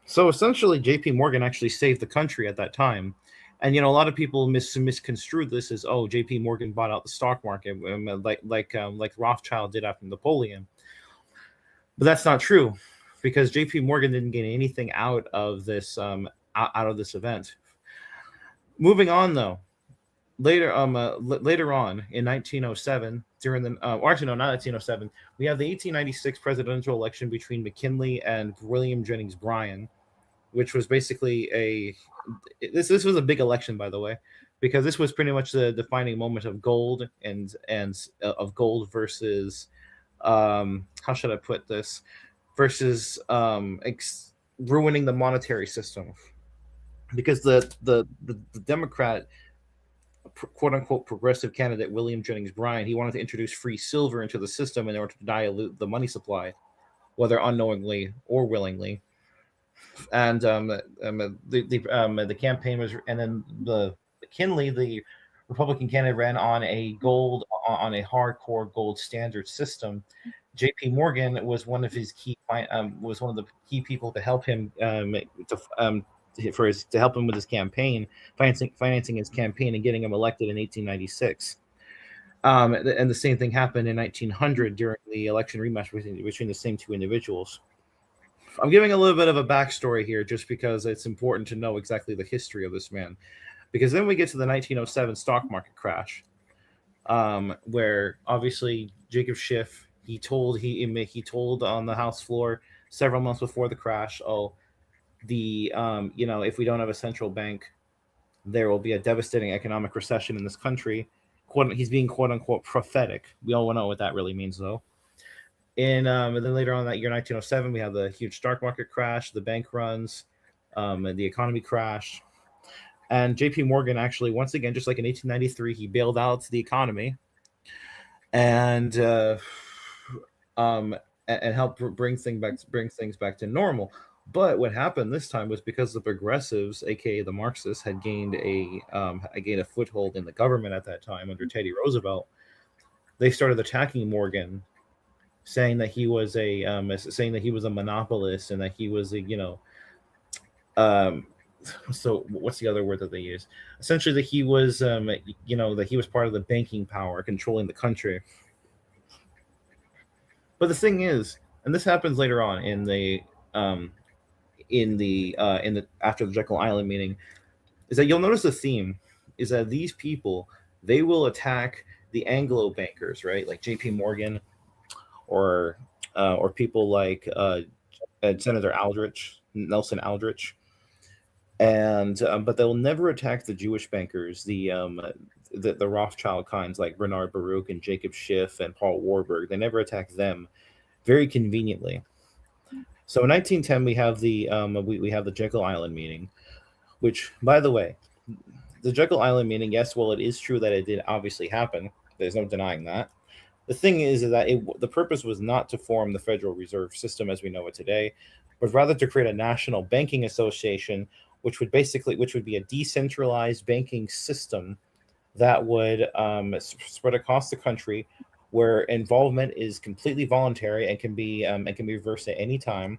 So essentially, J.P. Morgan actually saved the country at that time, And a lot of people misconstrued this as, oh, J.P. Morgan bought out the stock market, like Rothschild did after Napoleon. But that's not true, because J.P. Morgan didn't gain anything out of this event. Moving on, though, later on in 1907, during the or actually no, not 1907, we have the 1896 presidential election between McKinley and William Jennings Bryan, which was basically this was a big election, by the way, because this was pretty much the defining moment of gold and of gold versus how should I put this, versus ruining the monetary system, because the Democrat, quote unquote, progressive candidate William Jennings Bryan, he wanted to introduce free silver into the system in order to dilute the money supply, whether unknowingly or willingly. And the campaign was, and then the McKinley, the Republican candidate, ran on a hardcore gold standard system. J.P. Morgan was one of his was one of the key people to help him to help him with his campaign, financing his campaign and getting him elected in 1896. And the same thing happened in 1900 during the election rematch between the same two individuals. I'm giving a little bit of a backstory here just because it's important to know exactly the history of this man. Because then we get to the 1907 stock market crash, where obviously Jacob Schiff, he told on the House floor several months before the crash, if we don't have a central bank, there will be a devastating economic recession in this country. He's being quote unquote prophetic. We all know what that really means, though. And then later on that year, 1907, we have the huge stock market crash, the bank runs, and the economy crash. And J.P. Morgan actually, once again, just like in 1893, he bailed out the economy and helped bring things back to normal. But what happened this time was because the progressives, aka the Marxists, had gained a foothold in the government at that time under Teddy Roosevelt. They started attacking Morgan, saying that he was a monopolist and that he was so what's the other word that they use? Essentially, that he was that he was part of the banking power controlling the country. But the thing is, and this happens later on in the after the Jekyll Island meeting, is that you'll notice the theme is that these people, they will attack the Anglo bankers, right? Like J.P. Morgan, or people like Senator Nelson Aldrich, and but they'll never attack the Jewish bankers, the Rothschild kinds like Bernard Baruch and Jacob Schiff and Paul Warburg. They never attack them, very conveniently. So in 1910 we have the Jekyll Island meeting, which, by the way, the Jekyll Island meeting, yes, well, it is true that it did obviously happen. There's no denying that. The thing is that the purpose was not to form the Federal Reserve System as we know it today, but rather to create a national banking association, which would be a decentralized banking system that would spread across the country, where involvement is completely voluntary and can be reversed at any time,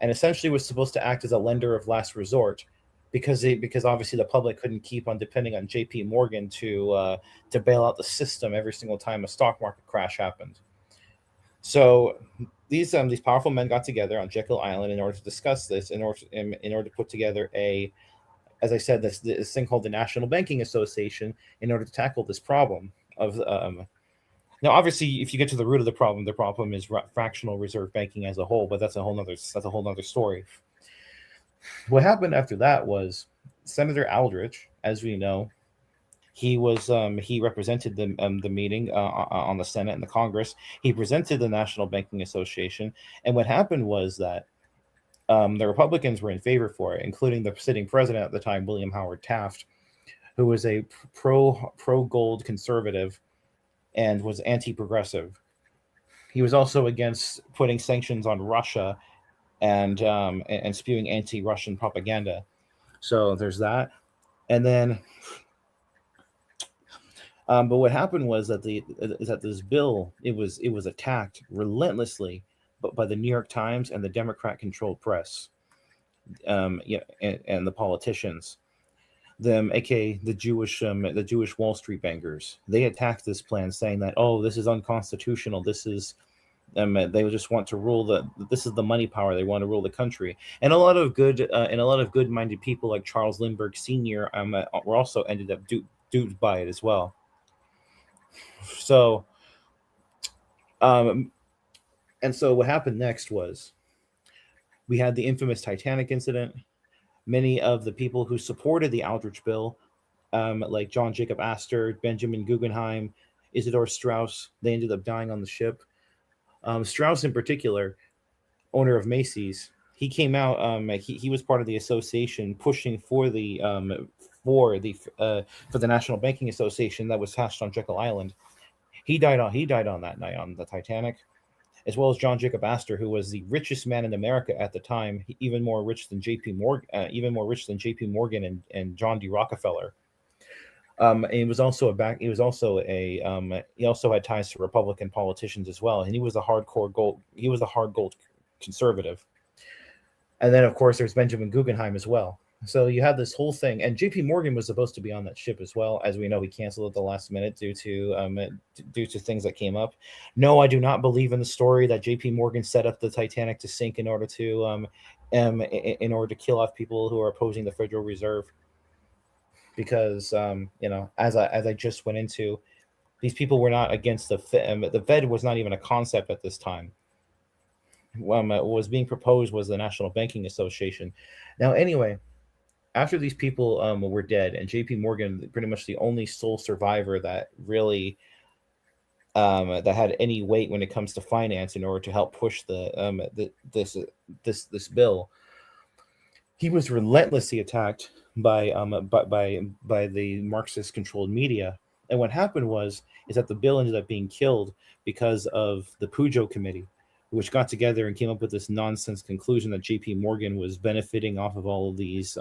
and essentially was supposed to act as a lender of last resort, because obviously the public couldn't keep on depending on J.P. Morgan to bail out the system every single time a stock market crash happened. So these powerful men got together on Jekyll Island in order to discuss this, in order to put together as I said, this thing called the National Banking Association, in order to tackle this problem of now, obviously, if you get to the root of the problem is fractional reserve banking as a whole, but that's a whole nother story. What happened after that was Senator Aldrich, as we know, he represented the meeting on the Senate and the Congress. He presented the National Banking Association, and what happened was that the Republicans were in favor for it, including the sitting president at the time, William Howard Taft, who was a pro-gold conservative and was anti-progressive. He was also against putting sanctions on Russia and spewing anti-Russian propaganda. So there's that. And then, but what happened was that this bill, it was attacked relentlessly, but by the New York Times and the Democrat-controlled press, and the politicians. them, aka the Jewish Wall Street bankers. They attacked this plan, saying that, oh, this is unconstitutional. This is they just want to rule this is the money power. They want to rule the country. And a lot of good-minded people like Charles Lindbergh Sr. Were also ended up duped by it as well. So, and so what happened next was we had the infamous Titanic incident. Many of the people who supported the Aldrich Bill, like John Jacob Astor, Benjamin Guggenheim, Isidor Straus, they ended up dying on the ship. Strauss, in particular, owner of Macy's, he came out. He was part of the association pushing for the National Banking Association that was hatched on Jekyll Island. He died on that night on the Titanic, as well as John Jacob Astor, who was the richest man in America at the time, even more rich than J.P. Morgan and John D. Rockefeller. And he also had ties to Republican politicians as well, and he was a hard gold conservative. And then, of course, there's Benjamin Guggenheim as well. So you have this whole thing, and J.P. Morgan was supposed to be on that ship as well. As we know, he canceled at the last minute due to things that came up. No, I do not believe in the story that J.P. Morgan set up the Titanic to sink in order to kill off people who are opposing the Federal Reserve. Because as I just went into, these people were not against the Fed. The Fed was not even a concept at this time. What was being proposed was the National Banking Association. Now, anyway, after these people were dead, and J.P. Morgan, pretty much the only sole survivor that really that had any weight when it comes to finance in order to help push this bill, he was relentlessly attacked by the Marxist-controlled media. And what happened is that the bill ended up being killed because of the Pujo Committee, which got together and came up with this nonsense conclusion that J.P. Morgan was benefiting off of all of these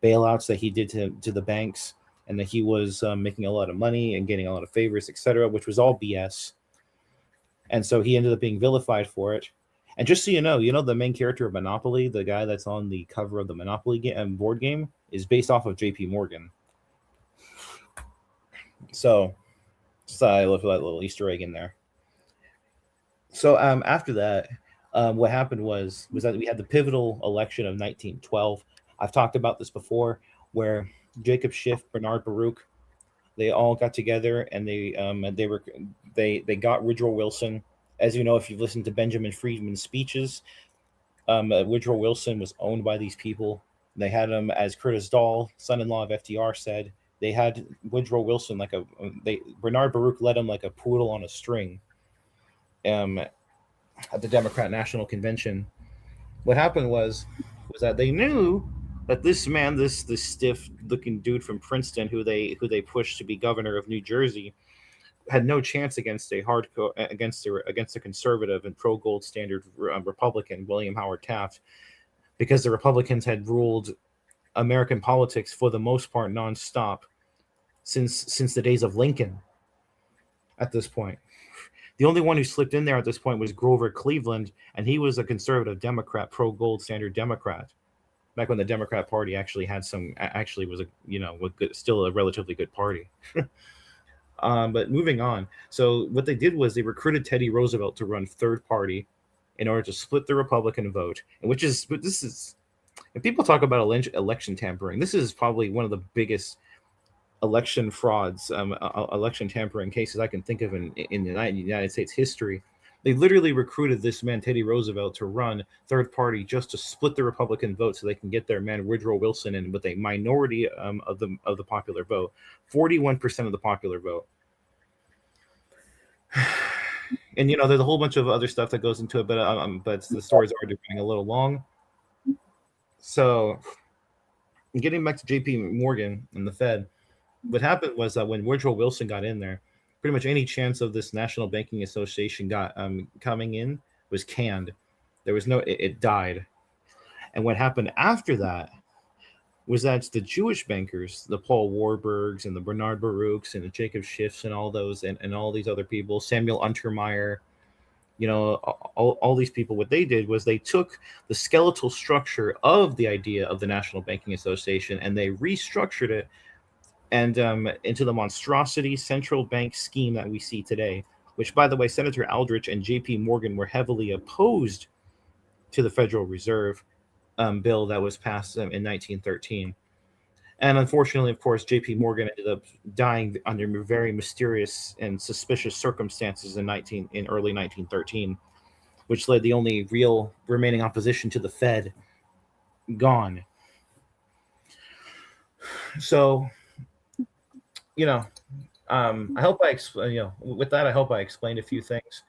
bailouts that he did to the banks, and that he was making a lot of money and getting a lot of favors, etc., which was all BS. And so he ended up being vilified for it. And just so you know the main character of Monopoly, the guy that's on the cover of the Monopoly board game, is based off of J.P. Morgan. So I look for that little Easter egg in there. So after that, what happened was that we had the pivotal election of 1912. I've talked about this before, where Jacob Schiff, Bernard Baruch, they all got together and they got Woodrow Wilson. As you know, if you've listened to Benjamin Friedman's speeches, Woodrow Wilson was owned by these people. They had him, as Curtis Dahl, son-in-law of FDR, said, they had Woodrow Wilson Bernard Baruch led him like a poodle on a string. At the Democrat National Convention, what happened was that they knew that this man, this stiff-looking dude from Princeton, who they pushed to be governor of New Jersey, had no chance against a conservative and pro-gold standard Republican, William Howard Taft, because the Republicans had ruled American politics for the most part nonstop since the days of Lincoln. At this point, the only one who slipped in there at this point was Grover Cleveland, and he was a conservative Democrat, pro-gold standard Democrat, back when the Democrat Party actually was still a relatively good party. But moving on, so what they did was they recruited Teddy Roosevelt to run third party in order to split the Republican vote, and this is, if people talk about election tampering, this is probably one of the biggest election frauds, election tampering cases I can think of in the United States history. They literally recruited this man, Teddy Roosevelt, to run third party just to split the Republican vote so they can get their man Woodrow Wilson in with a minority of the popular vote, 41% of the popular vote. And there's a whole bunch of other stuff that goes into it, but the story's already running a little long. So, getting back to J.P. Morgan and the Fed, what happened was that when Woodrow Wilson got in there, pretty much any chance of this National Banking Association coming in was canned. There was it died. And what happened after that was that the Jewish bankers, the Paul Warburgs and the Bernard Baruchs and the Jacob Schiffs and all those and all these other people, Samuel Untermeyer, You know, all these people, what they did was they took the skeletal structure of the idea of the National Banking Association and they restructured it and into the monstrosity central bank scheme that we see today, which, by the way, Senator Aldrich and J.P. Morgan were heavily opposed to the Federal Reserve bill that was passed in 1913. And unfortunately, of course, J.P. Morgan ended up dying under very mysterious and suspicious circumstances in early 1913, which led the only real remaining opposition to the Fed gone. So, you know, I hope I explain. With that, I hope I explained a few things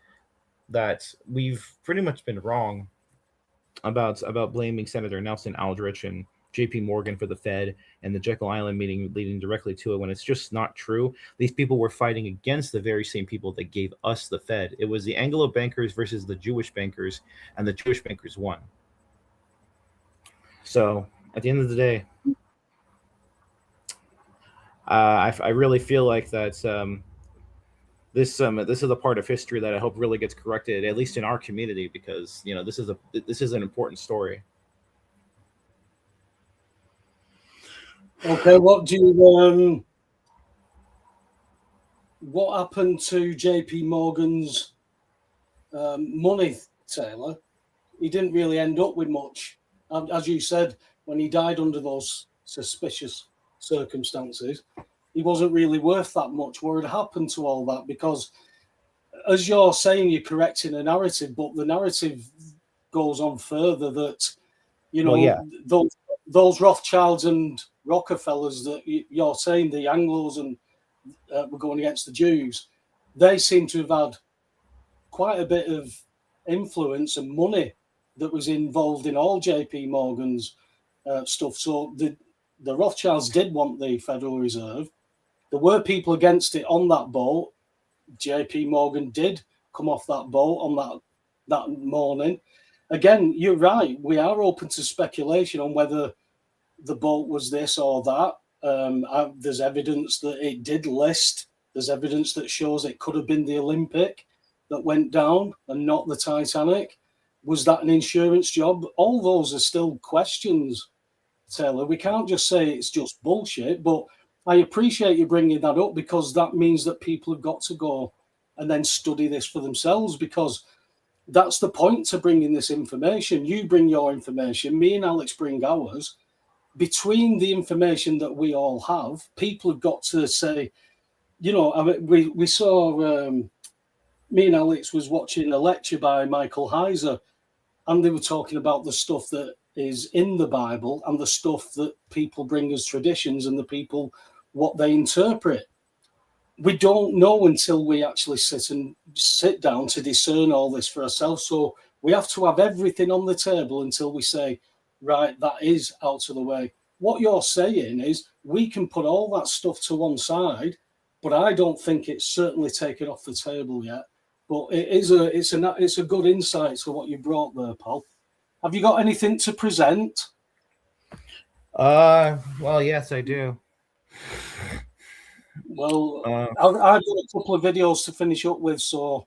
that we've pretty much been wrong about blaming Senator Nelson Aldrich and J.P. Morgan for the Fed and the Jekyll Island meeting leading directly to it, when it's just not true. These people were fighting against the very same people that gave us the Fed. It was the Anglo bankers versus the Jewish bankers, and the Jewish bankers won. So at the end of the day, I really feel like that this is a part of history that I hope really gets corrected, at least in our community, because this is an important story. Okay, what happened to J.P. Morgan's money, Taylor? He didn't really end up with much. As you said, when he died under those suspicious circumstances, he wasn't really worth that much. What had happened to all that? Because, as you're saying, you're correcting a narrative, but the narrative goes on further that, those Rothschilds and Rockefellers that you're saying, the Anglos and were going against the Jews, they seem to have had quite a bit of influence and money that was involved in all J.P. Morgan's stuff. So the Rothschilds did want the Federal Reserve. There were people against it on that boat. J.P. Morgan did come off that boat on that morning. Again, you're right. We are open to speculation on whether the boat was this or that. There's evidence that it did list. There's evidence that shows it could have been the Olympic that went down and not the Titanic. Was that an insurance job? All those are still questions, Taylor. We can't just say it's just bullshit, but I appreciate you bringing that up, because that means that people have got to go and then study this for themselves, because that's the point to bringing this information. You bring your information, me and Alex bring ours. Between the information that we all have, people have got to say, we saw, me and Alex was watching a lecture by Michael Heiser, and they were talking about the stuff that is in the Bible and the stuff that people bring as traditions and the people, what they interpret. We don't know until we actually sit down to discern all this for ourselves. So we have to have everything on the table until we say, right, that is out of the way. What you're saying is we can put all that stuff to one side, but I don't think it's certainly taken off the table yet. But it's a good insight to what you brought there, Paul. Have you got anything to present? Well, yes, I do. Well, I've got a couple of videos to finish up with, so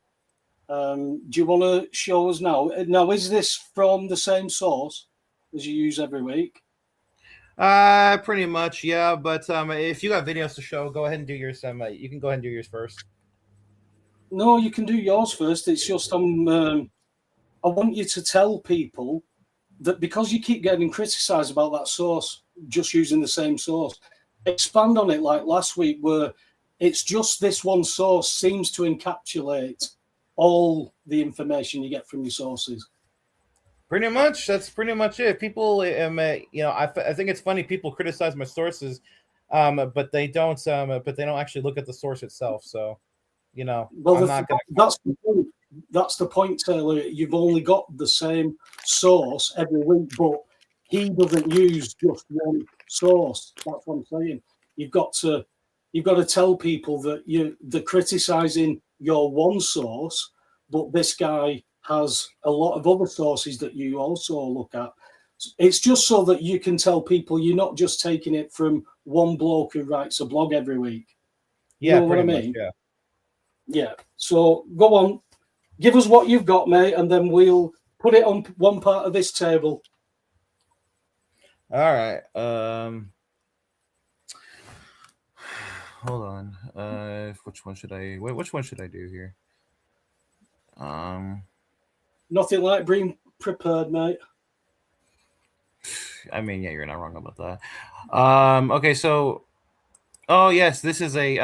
do you want to show us now? Now, is this from the same source as you use every week? Pretty much, yeah. But if you got videos to show, go ahead and do yours. You can go ahead and do yours first. No, you can do yours first. It's just I want you to tell people that, because you keep getting criticised about that source, just using the same source, expand on it like last week, where it's just this one source seems to encapsulate all the information you get from your sources. Pretty much, that's pretty much it. People, I think it's funny. People criticize my sources, but they don't actually look at the source itself. So, well, that's the point. That's the point, Taylor. You've only got the same source every week, but he doesn't use just one source. That's what I'm saying. You've got to tell people that they're criticizing your one source, but this guy has a lot of other sources that you also look at. It's just so that you can tell people you're not just taking it from one bloke who writes a blog every week. Yeah, you know what I mean? Much, yeah. Yeah. So go on. Give us what you've got, mate, and then we'll put it on one part of this table. All right. Hold on. Which one should I? Which one should I do here? Nothing like being prepared, mate. I mean, yeah, you're not wrong about that. Okay, so, oh yes, this is a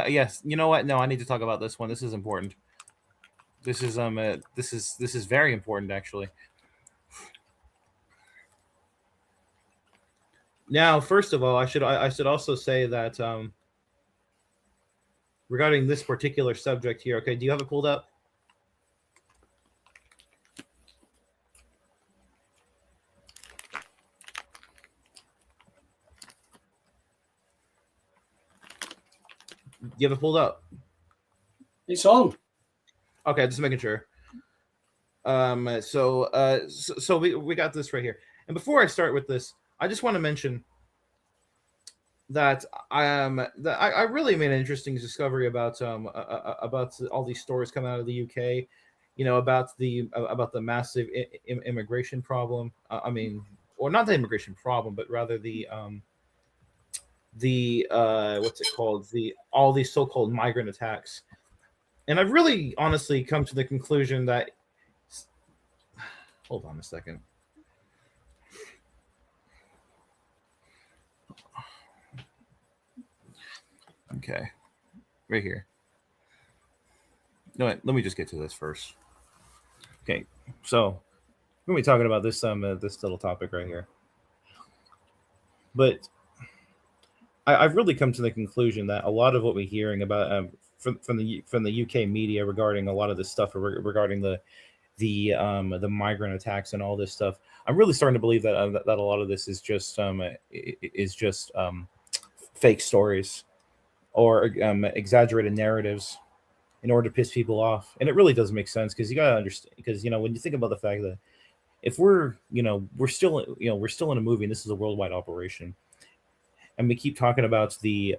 yes. You know what? No, I need to talk about this one. This is important. This is this is very important actually. Now, first of all, I should also say that regarding this particular subject here. Okay, do you have it pulled up? You have it pulled up? It's on. Okay, just making sure. So we got this right here. And before I start with this, I just want to mention that I really made an interesting discovery about all these stories coming out of the UK, you know, about the massive immigration problem. I mean, or not the immigration problem, but rather the what's it called? All these so-called migrant attacks. And I've really honestly come to the conclusion that, hold on a second. Okay, right here. No, let me just get to this first. Okay, so we're going to be talking about this this little topic right here. But I've really come to the conclusion that a lot of what we're hearing about from the UK media regarding a lot of this stuff regarding the migrant attacks and all this stuff, I'm really starting to believe that that a lot of this is just fake stories or exaggerated narratives in order to piss people off. And it really does make sense because you gotta understand, because you know, when you think about the fact that if we're still in a movie and this is a worldwide operation, and we keep talking about the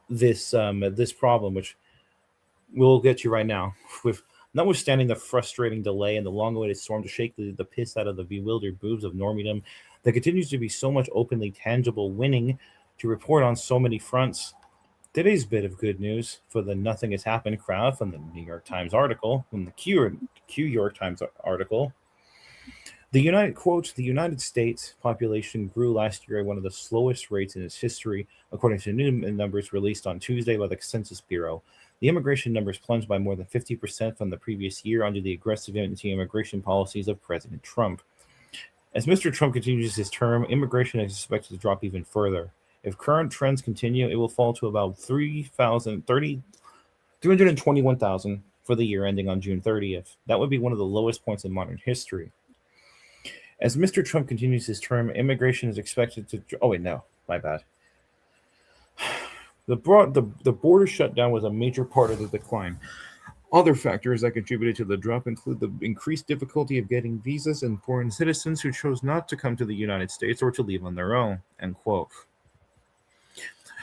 this problem, which we'll get to right now, with notwithstanding the frustrating delay and the long-awaited storm to shake the piss out of the bewildered boobs of normedom, there continues to be so much openly tangible winning to report on so many fronts. Today's bit of good news for the Nothing Has Happened crowd from the New York Times article, from the Q York Times article. The United States population grew last year at one of the slowest rates in its history, according to new numbers released on Tuesday by the Census Bureau. The immigration numbers plunged by more than 50% from the previous year under the aggressive anti-immigration policies of President Trump. As Mr. Trump continues his term, immigration is expected to drop even further. If current trends continue, it will fall to about 321,000 for the year ending on June 30th. That would be one of the lowest points in modern history. As Mr. Trump continues his term, immigration is expected to... Oh, wait, no. My bad. The border shutdown was a major part of the decline. Other factors that contributed to the drop include the increased difficulty of getting visas and foreign citizens who chose not to come to the United States or to leave on their own. End quote.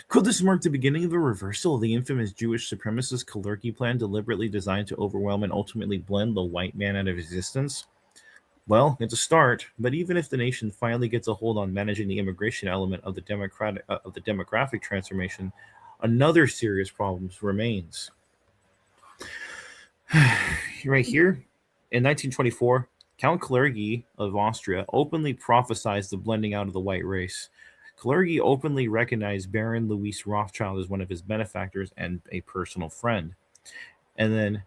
Could this mark the beginning of a reversal of the infamous Jewish supremacist Kalergi plan deliberately designed to overwhelm and ultimately blend the white man out of existence? Well, it's a start, but even if the nation finally gets a hold on managing the immigration element of the demographic transformation, another serious problem remains. Right here, in 1924, Count Kalergi of Austria openly prophesied the blending out of the white race. Kalergi openly recognized Baron Louis Rothschild as one of his benefactors and a personal friend. And then,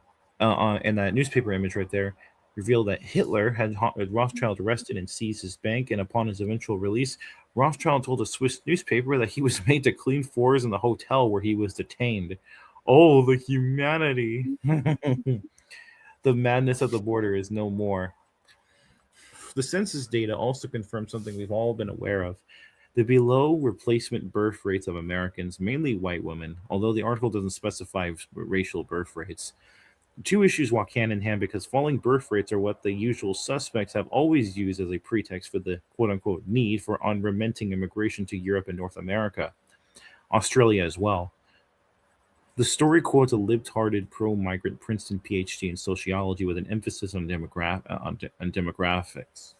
in that newspaper image right there, revealed that Hitler had Rothschild arrested and seized his bank, and upon his eventual release, Rothschild told a Swiss newspaper that he was made to clean floors in the hotel where he was detained. Oh, the humanity! The madness at the border is no more. The census data also confirms something we've all been aware of. The below replacement birth rates of Americans, mainly white women, although the article doesn't specify racial birth rates. Two issues walk hand in hand because falling birth rates are what the usual suspects have always used as a pretext for the quote-unquote need for unrelenting immigration to Europe and North America, Australia as well. The story quotes a libtarded pro-migrant Princeton PhD in sociology with an emphasis on demographics.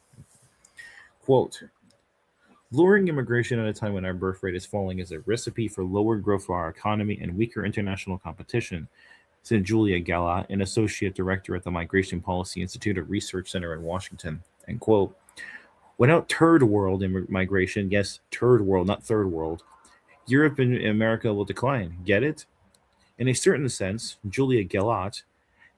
Quote, luring immigration at a time when our birth rate is falling is a recipe for lower growth for our economy and weaker international competition, said Julia Gallat, an associate director at the Migration Policy Institute, a research center in Washington. End quote. Without third world migration, yes, third world, not third world, Europe and America will decline. Get it? In a certain sense, Julia Gallat,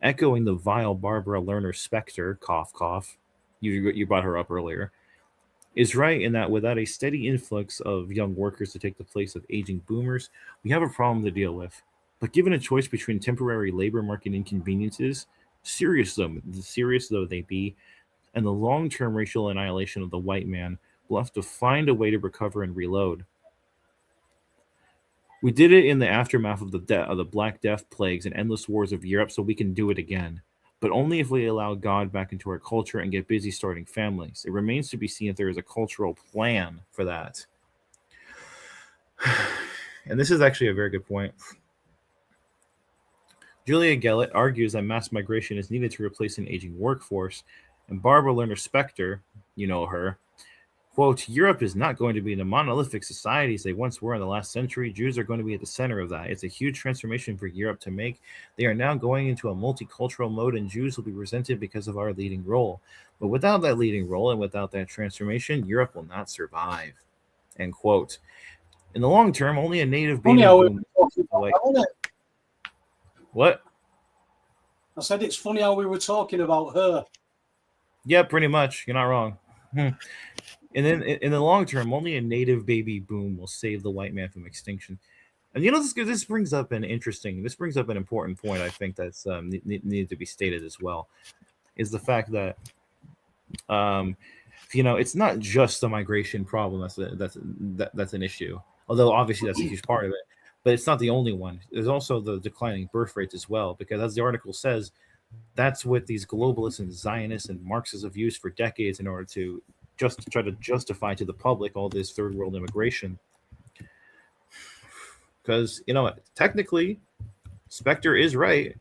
echoing the vile Barbara Lerner Specter, cough, cough, you brought her up earlier, is right in that without a steady influx of young workers to take the place of aging boomers, we have a problem to deal with. But given a choice between temporary labor market inconveniences, serious though they be, and the long-term racial annihilation of the white man, we'll have to find a way to recover and reload. We did it in the aftermath of the Black Death plagues and endless wars of Europe, so we can do it again. But only if we allow God back into our culture and get busy starting families. It remains to be seen if there is a cultural plan for that. And this is actually a very good point. Julia Gallat argues that mass migration is needed to replace an aging workforce, and Barbara Lerner Specter, you know her, quote, Europe is not going to be the monolithic societies they once were in the last century. Jews are going to be at the center of that. It's a huge transformation for Europe to make. They are now going into a multicultural mode, and Jews will be resented because of our leading role. But without that leading role and without that transformation, Europe will not survive. End quote. In the long term, only a native baby boom. What? I said it's funny how we were talking about her. Yeah, pretty much. You're not wrong. And then in the long term, only a native baby boom will save the white man from extinction. And you know, this brings up an important point. I think that's needed to be stated as well, is the fact that it's not just the migration problem that's an issue. Although obviously that's a huge part of it, but it's not the only one. There's also the declining birth rates as well, because as the article says, that's what these globalists and Zionists and Marxists have used for decades in order to just try to justify to the public all this third world immigration. Because, technically, Specter is right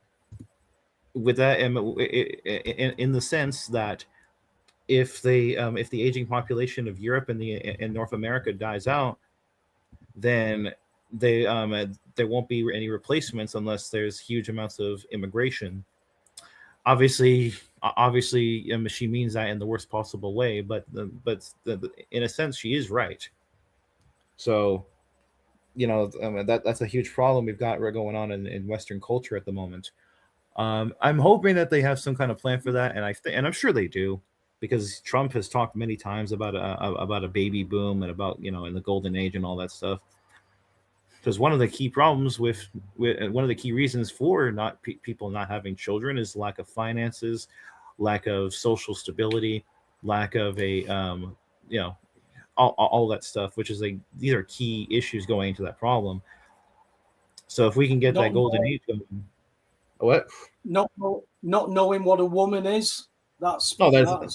with that in the sense that if the aging population of Europe and North America dies out, then there won't be any replacements unless there's huge amounts of immigration. Obviously, she means that in the worst possible way, but in a sense, she is right. So, that's a huge problem we've got going on in Western culture at the moment. I'm hoping that they have some kind of plan for that, and I'm sure they do, because Trump has talked many times about a baby boom and about in the golden age and all that stuff. Because one of the key problems with one of the key reasons for people not having children is lack of finances, lack of social stability, lack of all that stuff, which is these are key issues going into that problem. So if we can get that golden age going, what? Not knowing what a woman is. There's that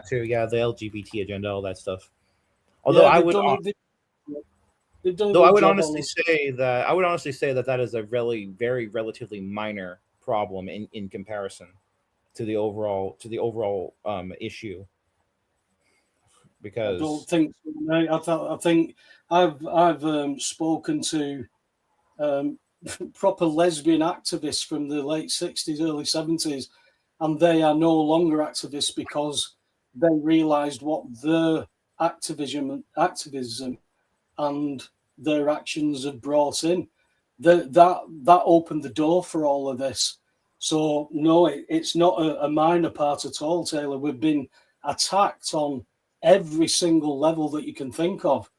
too. Yeah, the LGBT agenda, all that stuff. Although I would honestly say that is a really very relatively minor problem in comparison to the overall issue. Because I don't think so, mate. I think I've spoken to proper lesbian activists from the late 60s, early 70s, and they are no longer activists because they realised what their activism and their actions have brought in. That opened the door for all of this. So no, it's not a minor part at all, Taylor. We've been attacked on every single level that you can think of.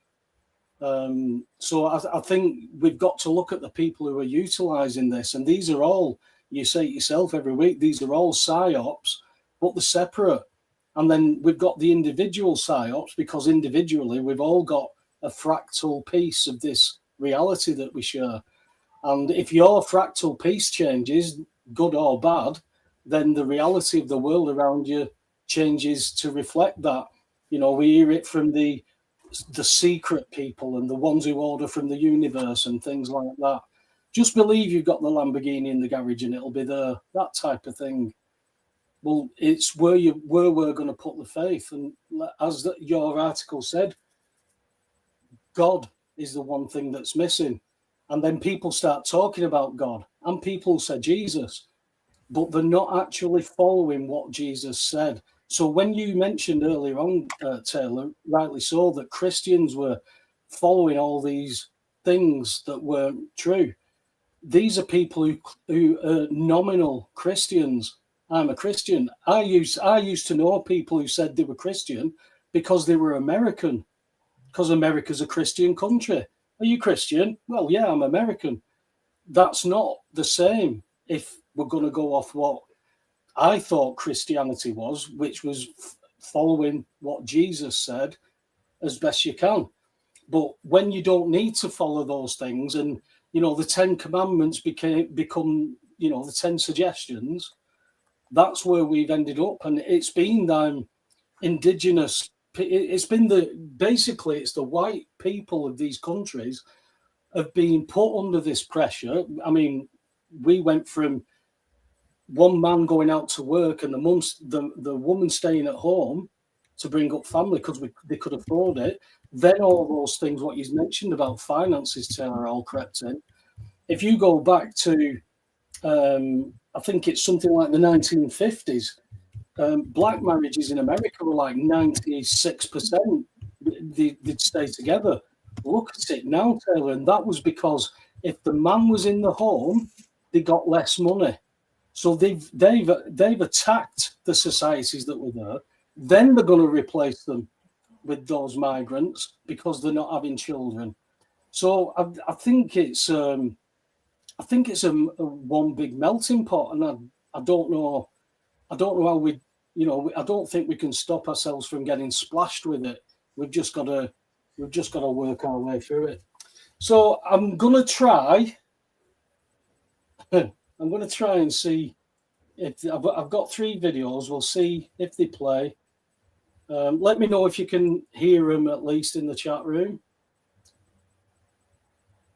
So I think we've got to look at the people who are utilising this, and these are all, you say it yourself every week, these are all psyops, but they're separate. And then we've got the individual psyops, because individually we've all got a fractal piece of this reality that we share. And if your fractal piece changes, good or bad, then the reality of the world around you changes to reflect that. We hear it from the the secret people and the ones who order from the universe and things like that. Just believe you've got the Lamborghini in the garage and it'll be there. That type of thing. Well, it's where we're going to put the faith. And as your article said, God is the one thing that's missing. And then people start talking about God and people say Jesus, but they're not actually following what Jesus said. So when you mentioned earlier on, Taylor, rightly so, that Christians were following all these things that weren't true. These are people who are nominal Christians. I'm a Christian. I used to know people who said they were Christian because they were American, because America's a Christian country. Are you Christian? Well, yeah, I'm American. That's not the same if we're going to go off what I thought Christianity was, which was following what Jesus said as best you can. But when you don't need to follow those things, and the 10 Commandments become the 10 suggestions, that's where we've ended up. And it's been indigenous. It's been basically it's the white people of these countries have been put under this pressure. I mean, we went from one man going out to work and the woman staying at home to bring up family because they could afford it. Then all those things, what you mentioned about finances, Taylor, all crept in. If you go back to, I think it's something like the 1950s, black marriages in America were like 96%. They'd stay together. Look at it now, Taylor, and that was because if the man was in the home, they got less money. So they've attacked the societies that were there. Then they're going to replace them with those migrants because they're not having children. So I think it's a one big melting pot, and I don't know how we, I don't think we can stop ourselves from getting splashed with it. We've just got to work our way through it. So I'm gonna try. I'm going to try and see if I've got 3 videos. We'll see if they play. Let me know if you can hear them at least in the chat room.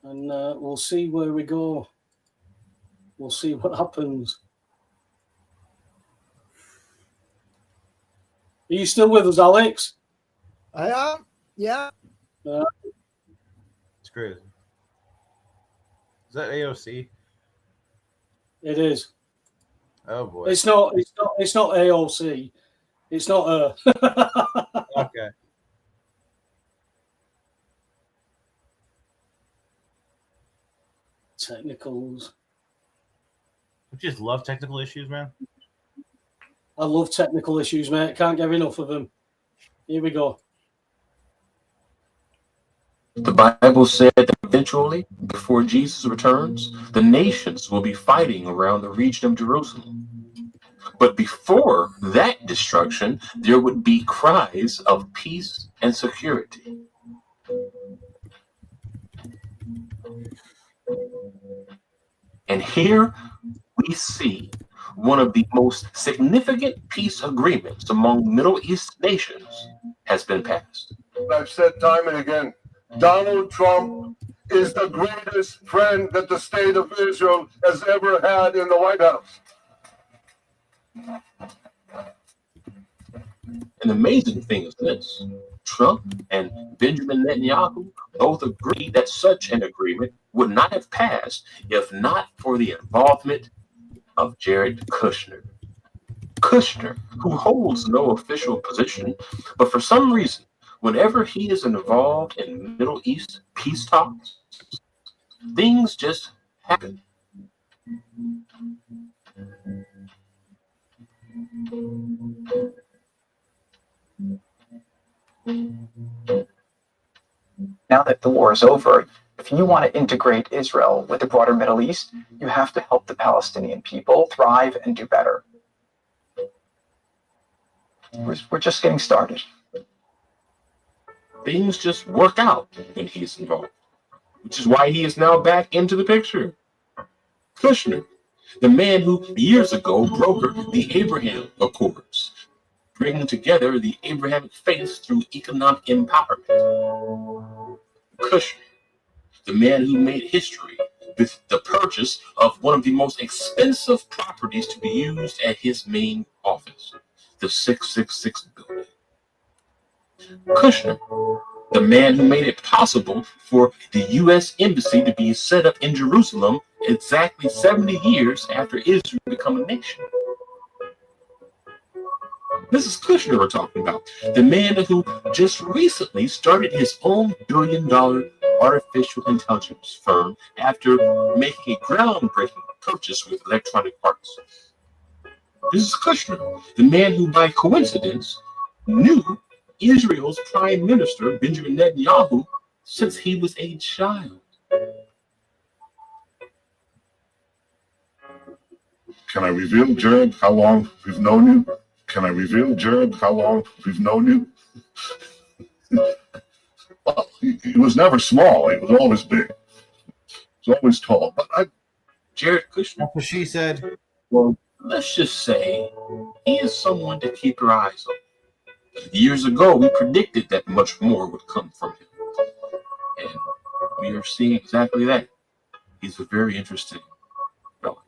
And we'll see where we go. We'll see what happens. Are you still with us, Alex? I am. Yeah. It's great. Is that AOC? It is. Oh boy. It's not AOC. It's not her. Okay. Technicals. I just love technical issues, man. I love technical issues, mate. Can't get enough of them. Here we go. The Bible said that eventually, before Jesus returns, the nations will be fighting around the region of Jerusalem. But before that destruction, there would be cries of peace and security. And here we see one of the most significant peace agreements among Middle East nations has been passed. I've said time and again, Donald Trump is the greatest friend that the state of Israel has ever had in the White House. An amazing thing is this. Trump and Benjamin Netanyahu both agreed that such an agreement would not have passed if not for the involvement of Jared Kushner. Kushner, who holds no official position, but for some reason, whenever he is involved in Middle East peace talks, things just happen. Now that the war is over, if you want to integrate Israel with the broader Middle East, you have to help the Palestinian people thrive and do better. We're just getting started. Things just work out when he's involved, which is why he is now back into the picture. Kushner, the man who years ago brokered the Abraham Accords, bringing together the Abrahamic faith through economic empowerment. Kushner, the man who made history with the purchase of one of the most expensive properties to be used at his main office, the 666 building. Kushner, the man who made it possible for the U.S. Embassy to be set up in Jerusalem exactly 70 years after Israel became a nation. This is Kushner we're talking about, the man who just recently started his own billion-dollar artificial intelligence firm after making a groundbreaking purchase with Electronic Arts. This is Kushner, the man who, by coincidence, knew Israel's Prime Minister, Benjamin Netanyahu, since he was a child. Can I reveal, Jared, how long we've known you? Can I reveal, Jared, how long we've known you? Well, he was never small. He was always big. He was always tall. But Jared Kushner, That's what she said. well, let's just say he is someone to keep your eyes on. Years ago, we predicted that much more would come from him. And we are seeing exactly that. He's a very interesting fellow.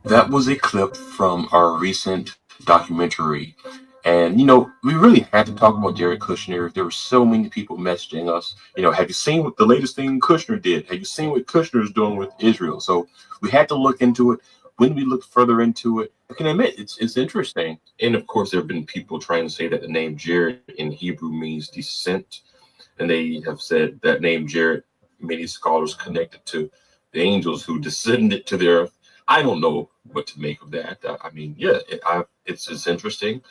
That was a clip from our recent documentary. And, we really had to talk about Jared Kushner. There were so many people messaging us, have you seen what the latest thing Kushner did? Have you seen what Kushner is doing with Israel? So we had to look into it. When we look further into it, I can admit it's interesting. And of course, there have been people trying to say that the name Jared in Hebrew means descent. And they have said that name Jared, many scholars connected to the angels who descended to the earth. I don't know what to make of that. It's interesting.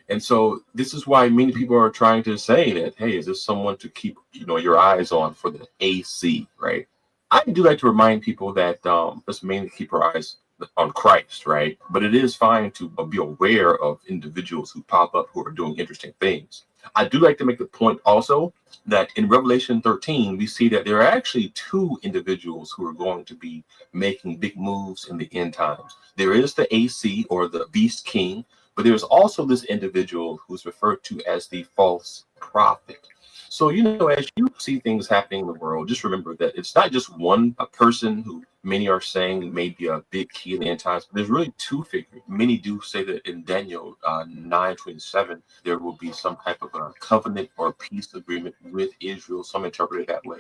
And so this is why many people are trying to say that, hey, is this someone to keep, your eyes on for the AC, right? I do like to remind people that let's mainly keep our eyes on Christ, right? But it is fine to be aware of individuals who pop up who are doing interesting things. I do like to make the point also that in Revelation 13, we see that there are actually two individuals who are going to be making big moves in the end times. There is the AC, or the beast king, but there's also this individual who's referred to as the false prophet. So, as you see things happening in the world, just remember that it's not just a person who many are saying may be a big key in the end times, but there's really two figures. Many do say that in Daniel 9:27, there will be some type of a covenant or peace agreement with Israel. Some interpret it that way.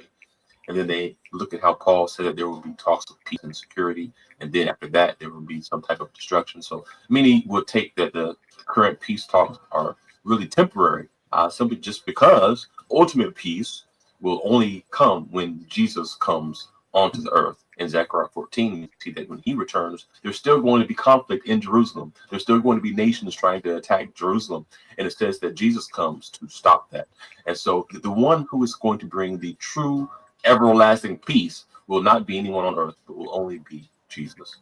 And then they look at how Paul said that there will be talks of peace and security. And then after that, there will be some type of destruction. So many will take that the current peace talks are really temporary, simply just because ultimate peace will only come when Jesus comes onto the earth. In Zechariah 14, you see that when he returns, there's still going to be conflict in Jerusalem. There's still going to be nations trying to attack Jerusalem. And it says that Jesus comes to stop that. And so the one who is going to bring the true everlasting peace will not be anyone on earth, but will only be Jesus.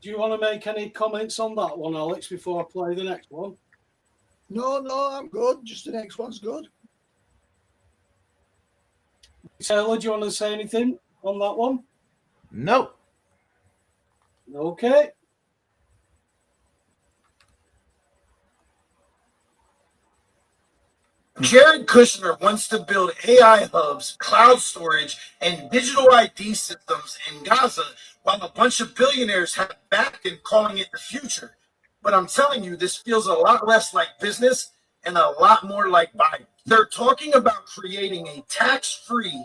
Do you want to make any comments on that one, Alex, before I play the next one? No, I'm good. Just the next one's good. Taylor, do you want to say anything on that one? Nope. Okay. Jared Kushner wants to build AI hubs, cloud storage, and digital ID systems in Gaza, while a bunch of billionaires have backed and calling it the future. But I'm telling you, this feels a lot less like business and a lot more like Biden. They're talking about creating a tax-free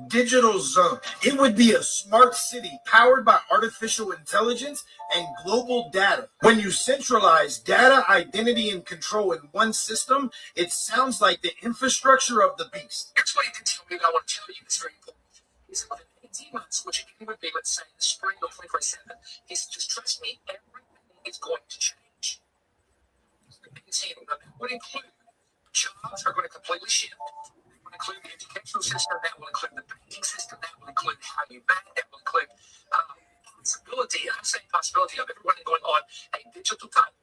digital zone. It would be a smart city powered by artificial intelligence and global data. When you centralize data, identity, and control in one system, it sounds like the infrastructure of the beast. Here's what you can tell me that I want to tell you is very important. He's about 18 months, which again would be, let's say, the spring of 2027. He said, just trust me, everything is going to change. That would include jobs are going to completely shift. That will include the educational system. That will include the banking system. That will include how you bank. That will include possibility. I'm saying possibility of everyone going on a digital type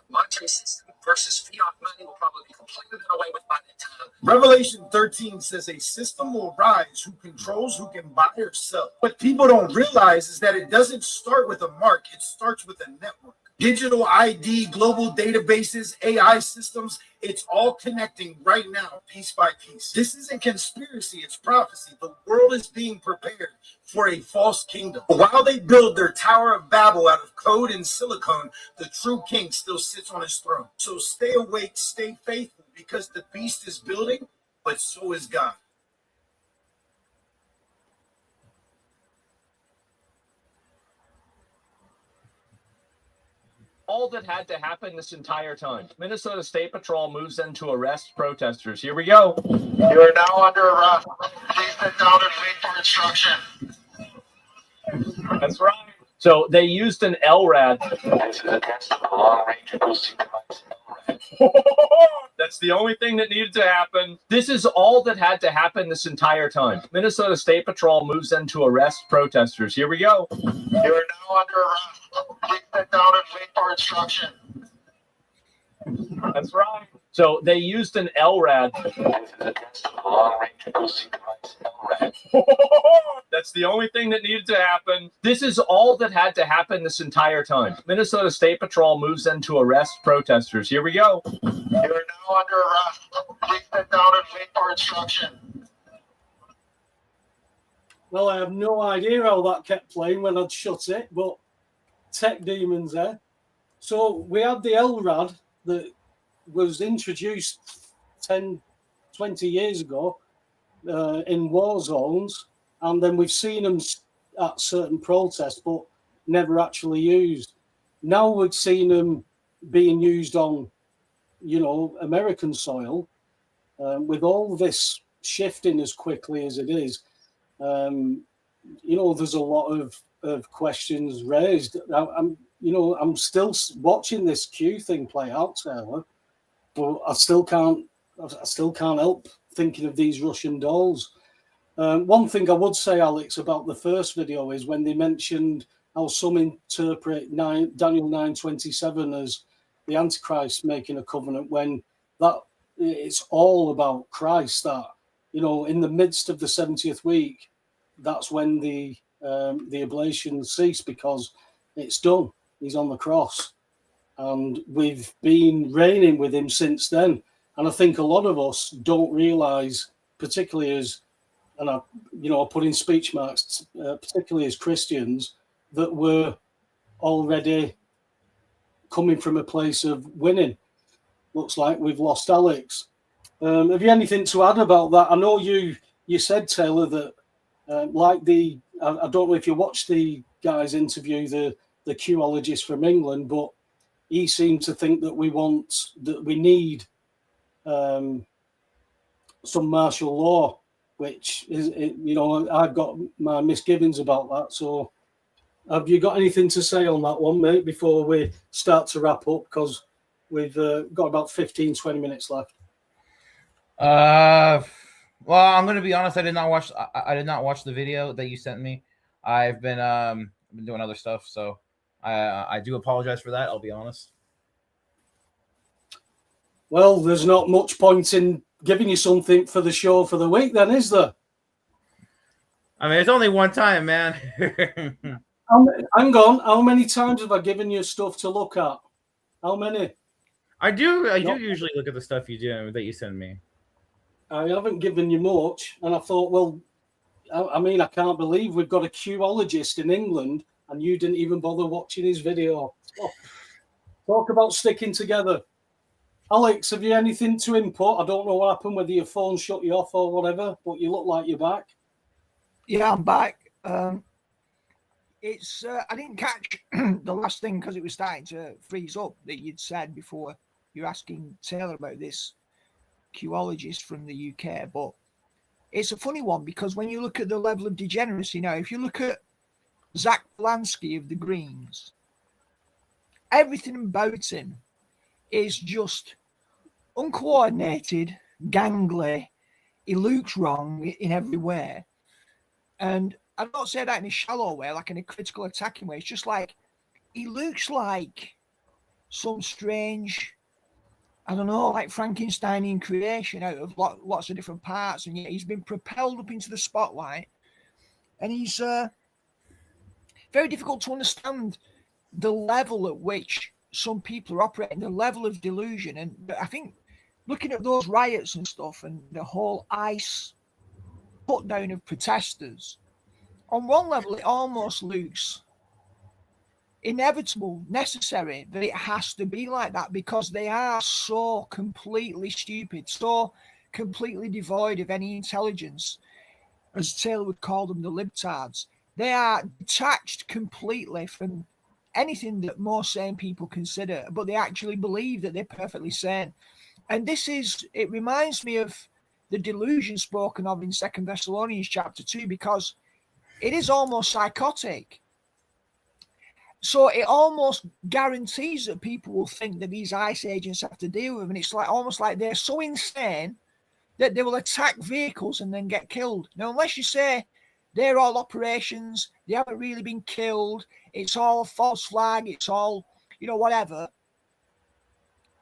monetary system versus fiat money will probably be completely done away with by that time. Revelation 13 says a system will rise who controls who can buy or sell. What people don't realize is that it doesn't start with a mark, it starts with a network. Digital ID, global databases, AI systems, it's all connecting right now, piece by piece. This isn't conspiracy, it's prophecy. The world is being prepared for a false kingdom. While they build their Tower of Babel out of code and silicone, the true king still sits on his throne. So stay awake, stay faithful, because the beast is building, but so is God. All that had to happen this entire time. Minnesota State Patrol moves in to arrest protesters. Here we go. You are now under arrest. Please sit down and wait for instruction. That's right. So they used an LRAD. This is a test of the long-range acoustic device, LRAD. That's the only thing that needed to happen. This is all that had to happen this entire time. Minnesota State Patrol moves in to arrest protesters. Here we go. You are now under arrest. Please sit down and wait for instruction. That's right. So they used an LRAD. This is a test of the long-range acoustic device, LRAD. That's the only thing that needed to happen. This is all that had to happen this entire time. Minnesota State Patrol moves in to arrest protesters. Here we go. You are now under arrest. Please sit down and wait for instruction. Well, I have no idea how that kept playing when I'd shut it, but tech demons there. So we had the LRAD that was introduced 10, 20 years ago in war zones, and then we've seen them at certain protests, but never actually used. Now we've seen them being used on, American soil. With all this shifting as quickly as it is, there's a lot of questions raised. I'm still watching this Q thing play out, Taylor, but I still can't help thinking of these Russian dolls. One thing I would say, Alex, about the first video is when they mentioned how some interpret Daniel 9:27 as the Antichrist making a covenant, when that it's all about Christ. That in the midst of the 70th week, that's when the oblations cease, because it's done. He's on the cross, and we've been reigning with him since then. And I think a lot of us don't realise, particularly as, and I put in speech marks, particularly as Christians, that we're already coming from a place of winning. Looks like we've lost Alex. Have you anything to add about that? I know you said, Taylor, that I don't know if you watched the guy's interview, the Ologist from England, but he seemed to think that we need some martial law, which is, I've got my misgivings about that. So have you got anything to say on that one, mate, before we start to wrap up? Because we've got about 15, 20 minutes left. Well, I'm going to be honest. I did not watch the video that you sent me. I've been doing other stuff, so I do apologize for that. I'll be honest. Well, there's not much point in giving you something for the show for the week, then, is there? I mean, it's only one time, man. Hang on. How many times have I given you stuff to look at? How many? I do usually look at the stuff you do that you send me. I haven't given you much, and I thought, well, I can't believe we've got a Qologist in England, and you didn't even bother watching his video. Oh, talk about sticking together. Alex, have you anything to input? I don't know what happened, whether your phone shut you off or whatever, but you look like you're back. Yeah, I'm back. It's I didn't catch the last thing because it was starting to freeze up that you'd said before. You're asking Taylor about this Qologist from the UK, but it's a funny one because when you look at the level of degeneracy now, if you look at Zach Polanski of the Greens, everything about him is just uncoordinated, gangly. He looks wrong in every way. And I don't say that in a shallow way, like in a critical attacking way. It's just like he looks like some strange I don't know, like Frankensteinian creation out of lots of different parts, and yet he's been propelled up into the spotlight, and he's very difficult to understand the level at which some people are operating, the level of delusion. And I think looking at those riots and stuff and the whole ICE put down of protesters, on one level it almost looks inevitable, necessary, that it has to be like that, because they are so completely stupid, so completely devoid of any intelligence. As Taylor would call them, the libtards. They are detached completely from anything that most sane people consider, but they actually believe that they're perfectly sane. And it reminds me of the delusion spoken of in 2 Thessalonians chapter 2, because it is almost psychotic. So it almost guarantees that people will think that these ICE agents have to deal with them. And it's like almost like they're so insane that they will attack vehicles and then get killed. Now, unless you say they're all operations, they haven't really been killed, it's all a false flag, it's all, whatever,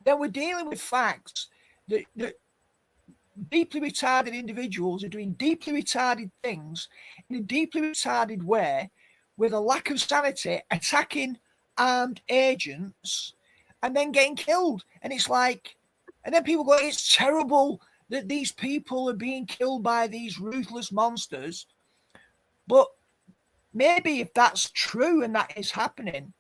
then we're dealing with facts that deeply retarded individuals are doing deeply retarded things in a deeply retarded way, with a lack of sanity, attacking armed agents and then getting killed. And it's like, and then people go, it's terrible that these people are being killed by these ruthless monsters. But maybe if that's true and that is happening,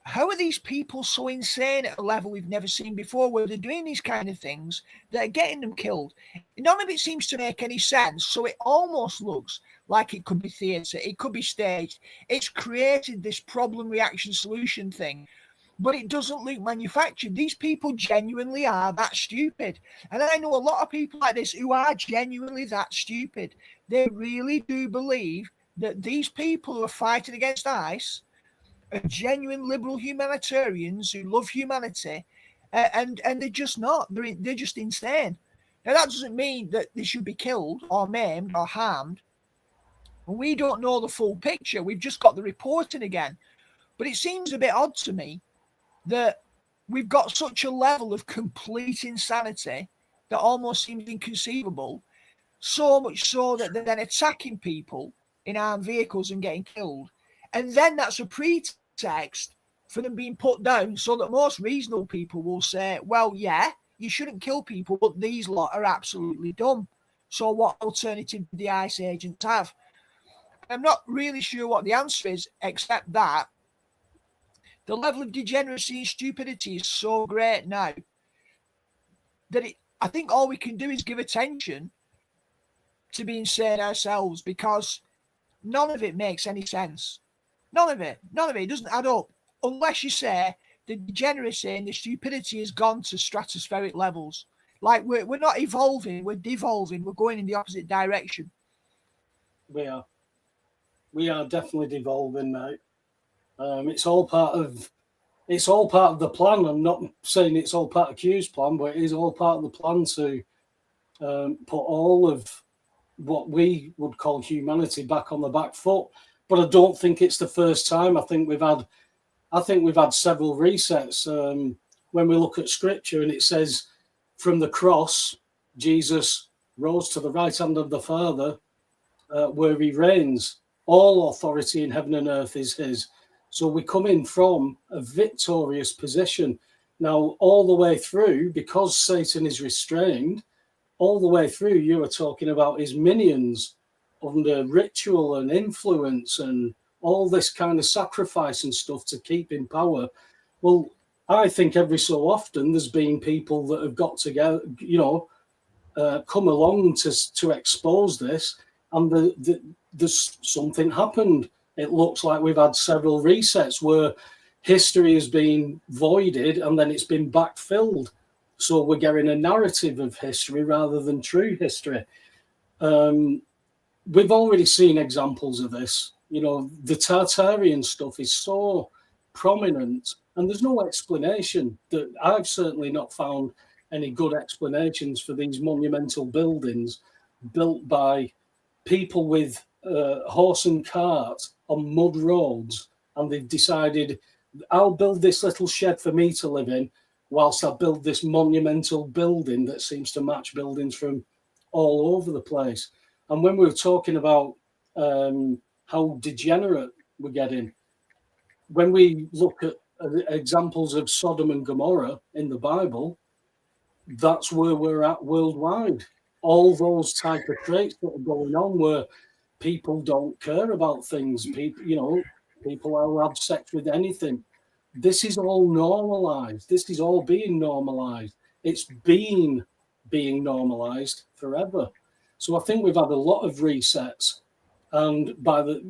how are these people so insane at a level we've never seen before, where they're doing these kind of things that are getting them killed? None of it seems to make any sense. So it almost looks like it could be theatre, it could be staged. It's created this problem, reaction, solution thing, but it doesn't look manufactured. These people genuinely are that stupid. And I know a lot of people like this who are genuinely that stupid. They really do believe that these people who are fighting against ICE are genuine liberal humanitarians who love humanity, and they're just not. They're just insane. Now, that doesn't mean that they should be killed or maimed or harmed. We don't know the full picture. We've just got the reporting again. But it seems a bit odd to me that we've got such a level of complete insanity that almost seems inconceivable, so much so that they're then attacking people in armed vehicles and getting killed. And then that's a pretext for them being put down, so that most reasonable people will say, well, yeah, you shouldn't kill people, but these lot are absolutely dumb. So what alternative do the ICE agents have? I'm not really sure what the answer is, except that the level of degeneracy and stupidity is so great now that I think all we can do is give attention to being sane ourselves, because none of it makes any sense. None of it doesn't add up, unless you say the degeneracy and the stupidity has gone to stratospheric levels. Like we're not evolving, we're devolving, we're going in the opposite direction. We are definitely devolving, mate. It's all part of the plan. I'm not saying it's all part of Q's plan, but it is all part of the plan to put all of what we would call humanity back on the back foot. But I don't think it's the first time. I think we've had several resets. When we look at Scripture, and it says, from the cross, Jesus rose to the right hand of the Father, where he reigns. All authority in heaven and earth is his. So we come in from a victorious position. Now, all the way through, because Satan is restrained, all the way through, you are talking about his minions under ritual and influence and all this kind of sacrifice and stuff to keep in power. Well, I think every so often there's been people that have got together, come along to expose this, and there's something happened. It looks like we've had several resets where history has been voided and then it's been backfilled. So we're getting a narrative of history rather than true history. We've already seen examples of this. The Tartarian stuff is so prominent, and there's no explanation. That I've certainly not found any good explanations for these monumental buildings built by people with horse and cart on mud roads, and they've decided, I'll build this little shed for me to live in, whilst I build this monumental building that seems to match buildings from all over the place. And when we were talking about how degenerate we're getting, when we look at examples of Sodom and Gomorrah in the Bible, that's where we're at worldwide. All those type of traits that are going on where people don't care about things, people will have sex with anything. This is all normalized. This is all being normalized. It's being normalized forever. So I think we've had a lot of resets. And by the,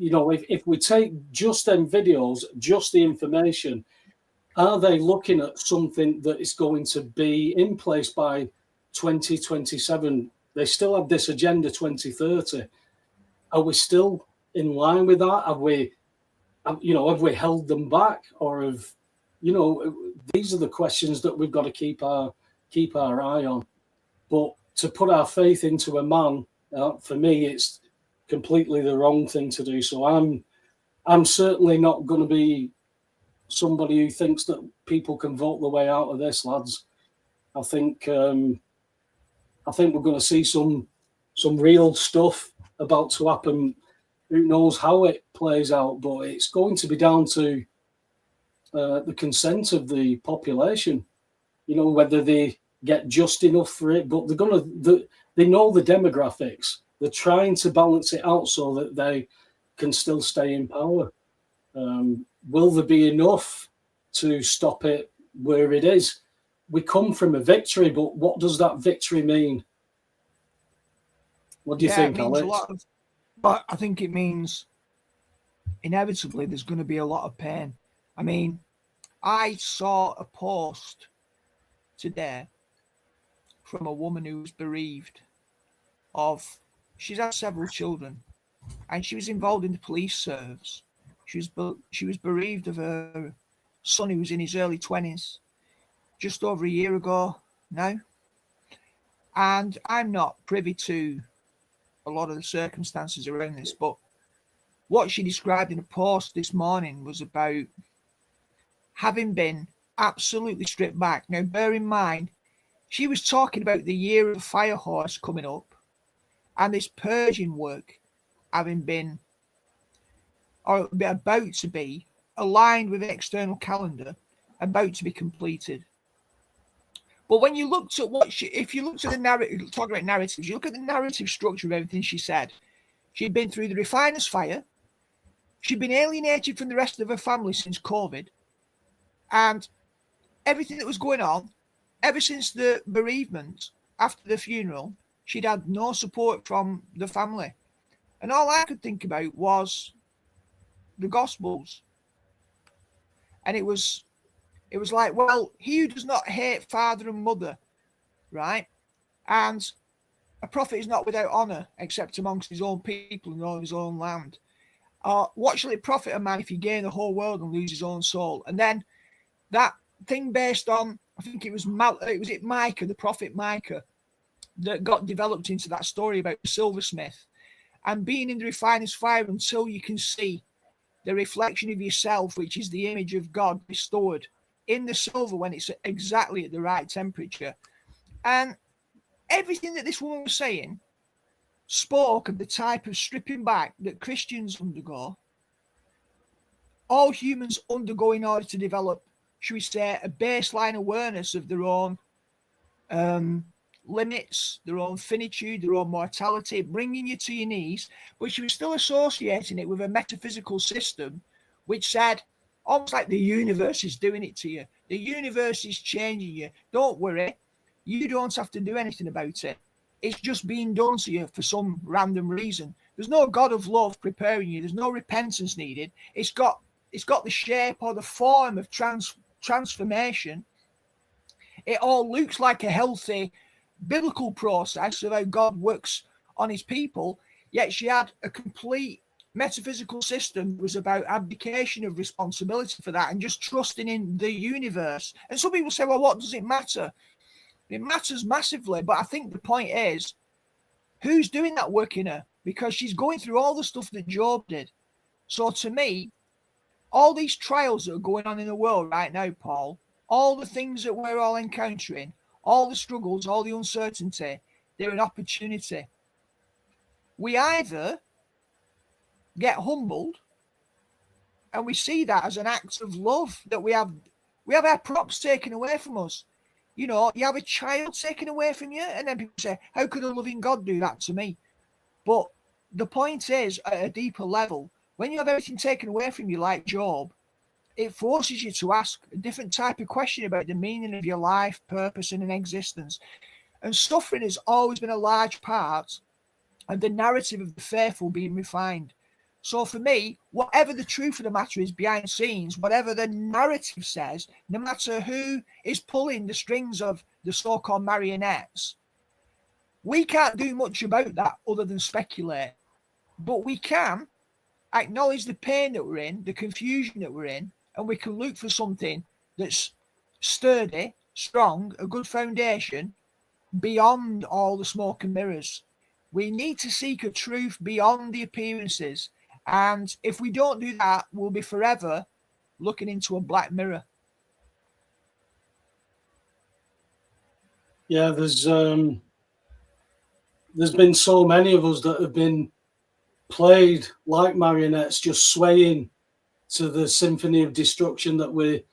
if we take just them videos, just the information, are they looking at something that is going to be in place by 2027? They still have this agenda 2030. Are we still in line with that? Have we held them back, or these are the questions that we've got to keep our eye on. But to put our faith into a man, for me, it's completely the wrong thing to do. So I'm certainly not going to be somebody who thinks that people can vote their way out of this, lads. I think we're going to see some real stuff about to happen. Who knows how it plays out, but it's going to be down to the consent of the population. Whether they get just enough for it, but they know the demographics. They're trying to balance it out so that they can still stay in power. Will there be enough to stop it where it is? We come from a victory, but what does that victory mean? What do you think, Alex? But I think it means inevitably there's going to be a lot of pain. I mean, I saw a post today from a woman who was bereaved she's had several children, and she was involved in the police service. She was bereaved of her son who was in his early 20s, just over a year ago now. And I'm not privy to a lot of the circumstances around this, but what she described in a post this morning was about having been absolutely stripped back. Now, bear in mind, she was talking about the year of the fire horse coming up and this purging work having been, or about to be, aligned with the external calendar, about to be completed. But when you looked at if you looked at the narrative, talk about narratives, you look at the narrative structure of everything she said. She'd been through the refiner's fire. She'd been alienated from the rest of her family since COVID. And everything that was going on, ever since the bereavement, after the funeral, she'd had no support from the family. And all I could think about was the Gospels. And it was like, well, he who does not hate father and mother, right? And a prophet is not without honour except amongst his own people and all his own land. What shall it profit a man if he gain the whole world and lose his own soul? And then that thing based on, I think it was Micah, the prophet Micah, that got developed into that story about the silversmith and being in the refiner's fire until you can see the reflection of yourself, which is the image of God restored in the silver when it's exactly at the right temperature. And everything that this woman was saying spoke of the type of stripping back that Christians undergo, all humans undergo in order to develop, should we say, a baseline awareness of their own limits, their own finitude, their own mortality, bringing you to your knees. But she was still associating it with a metaphysical system which said, almost like the universe is doing it to you. The universe is changing you. Don't worry. You don't have to do anything about it. It's just being done to you for some random reason. There's no God of love preparing you. There's no repentance needed. It's got the shape or the form of transformation. It all looks like a healthy biblical process of how God works on his people. Yet she had a complete metaphysical system that was about abdication of responsibility for that and just trusting in the universe. And some people say, well, what does it matter? It matters massively. But I think the point is, who's doing that work in her? Because she's going through all the stuff that Job did. So to me, all these trials that are going on in the world right now, Paul, all the things that we're all encountering, all the struggles, all the uncertainty, they're an opportunity. We either get humbled and we see that as an act of love, that we have our props taken away from us. You know, you have a child taken away from you, and then people say, how could a loving God do that to me? But the point is, at a deeper level, when you have everything taken away from you, like Job, it forces you to ask a different type of question about the meaning of your life, purpose, and an existence. And suffering has always been a large part of the narrative of the faithful being refined. So for me, whatever the truth of the matter is behind the scenes, whatever the narrative says, no matter who is pulling the strings of the so-called marionettes, we can't do much about that other than speculate. But we can acknowledge the pain that we're in, the confusion that we're in, and we can look for something that's sturdy, strong, a good foundation beyond all the smoke and mirrors. We need to seek a truth beyond the appearances. And if we don't do that, we'll be forever looking into a black mirror. Yeah, there's been so many of us that have been played like marionettes, just swaying to the symphony of destruction that we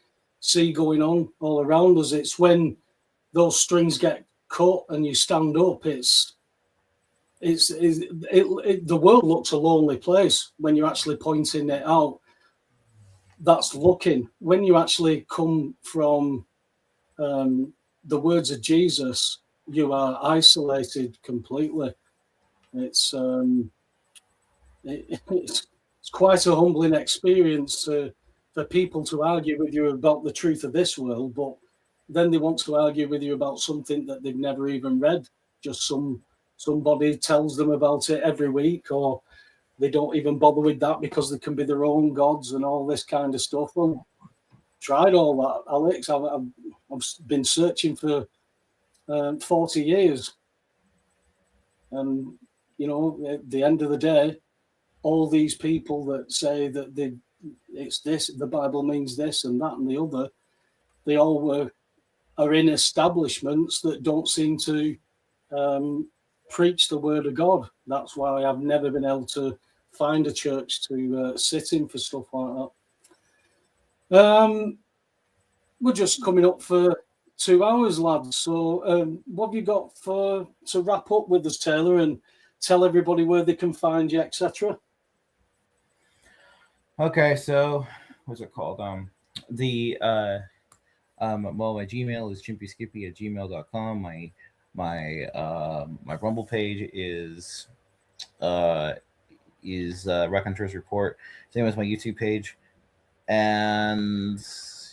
see going on all around us. It's when those strings get cut and you stand up, the world looks a lonely place when you're actually pointing it out. That's looking. When you actually come from the words of Jesus, you are isolated completely. It's quite a humbling experience for people to argue with you about the truth of this world, but then they want to argue with you about something that they've never even read. Just somebody tells them about it every week, or they don't even bother with that because they can be their own gods and all this kind of stuff. Well, tried all that, Alex. I've been searching for 40 years, and you know, at the end of the day, all these people that say that it's this, the Bible means this and that and the other, they all are in establishments that don't seem to preach the word of God. That's why I've never been able to find a church to sit in for stuff like that. We're just coming up for 2 hours, lads. So what have you got to wrap up with us, Taylor, and tell everybody where they can find you, etc.? Okay, so what's it called? Well, my Gmail is chimpyskippy@gmail.com. My Rumble page is Raconteurs Report. Same as my YouTube page. And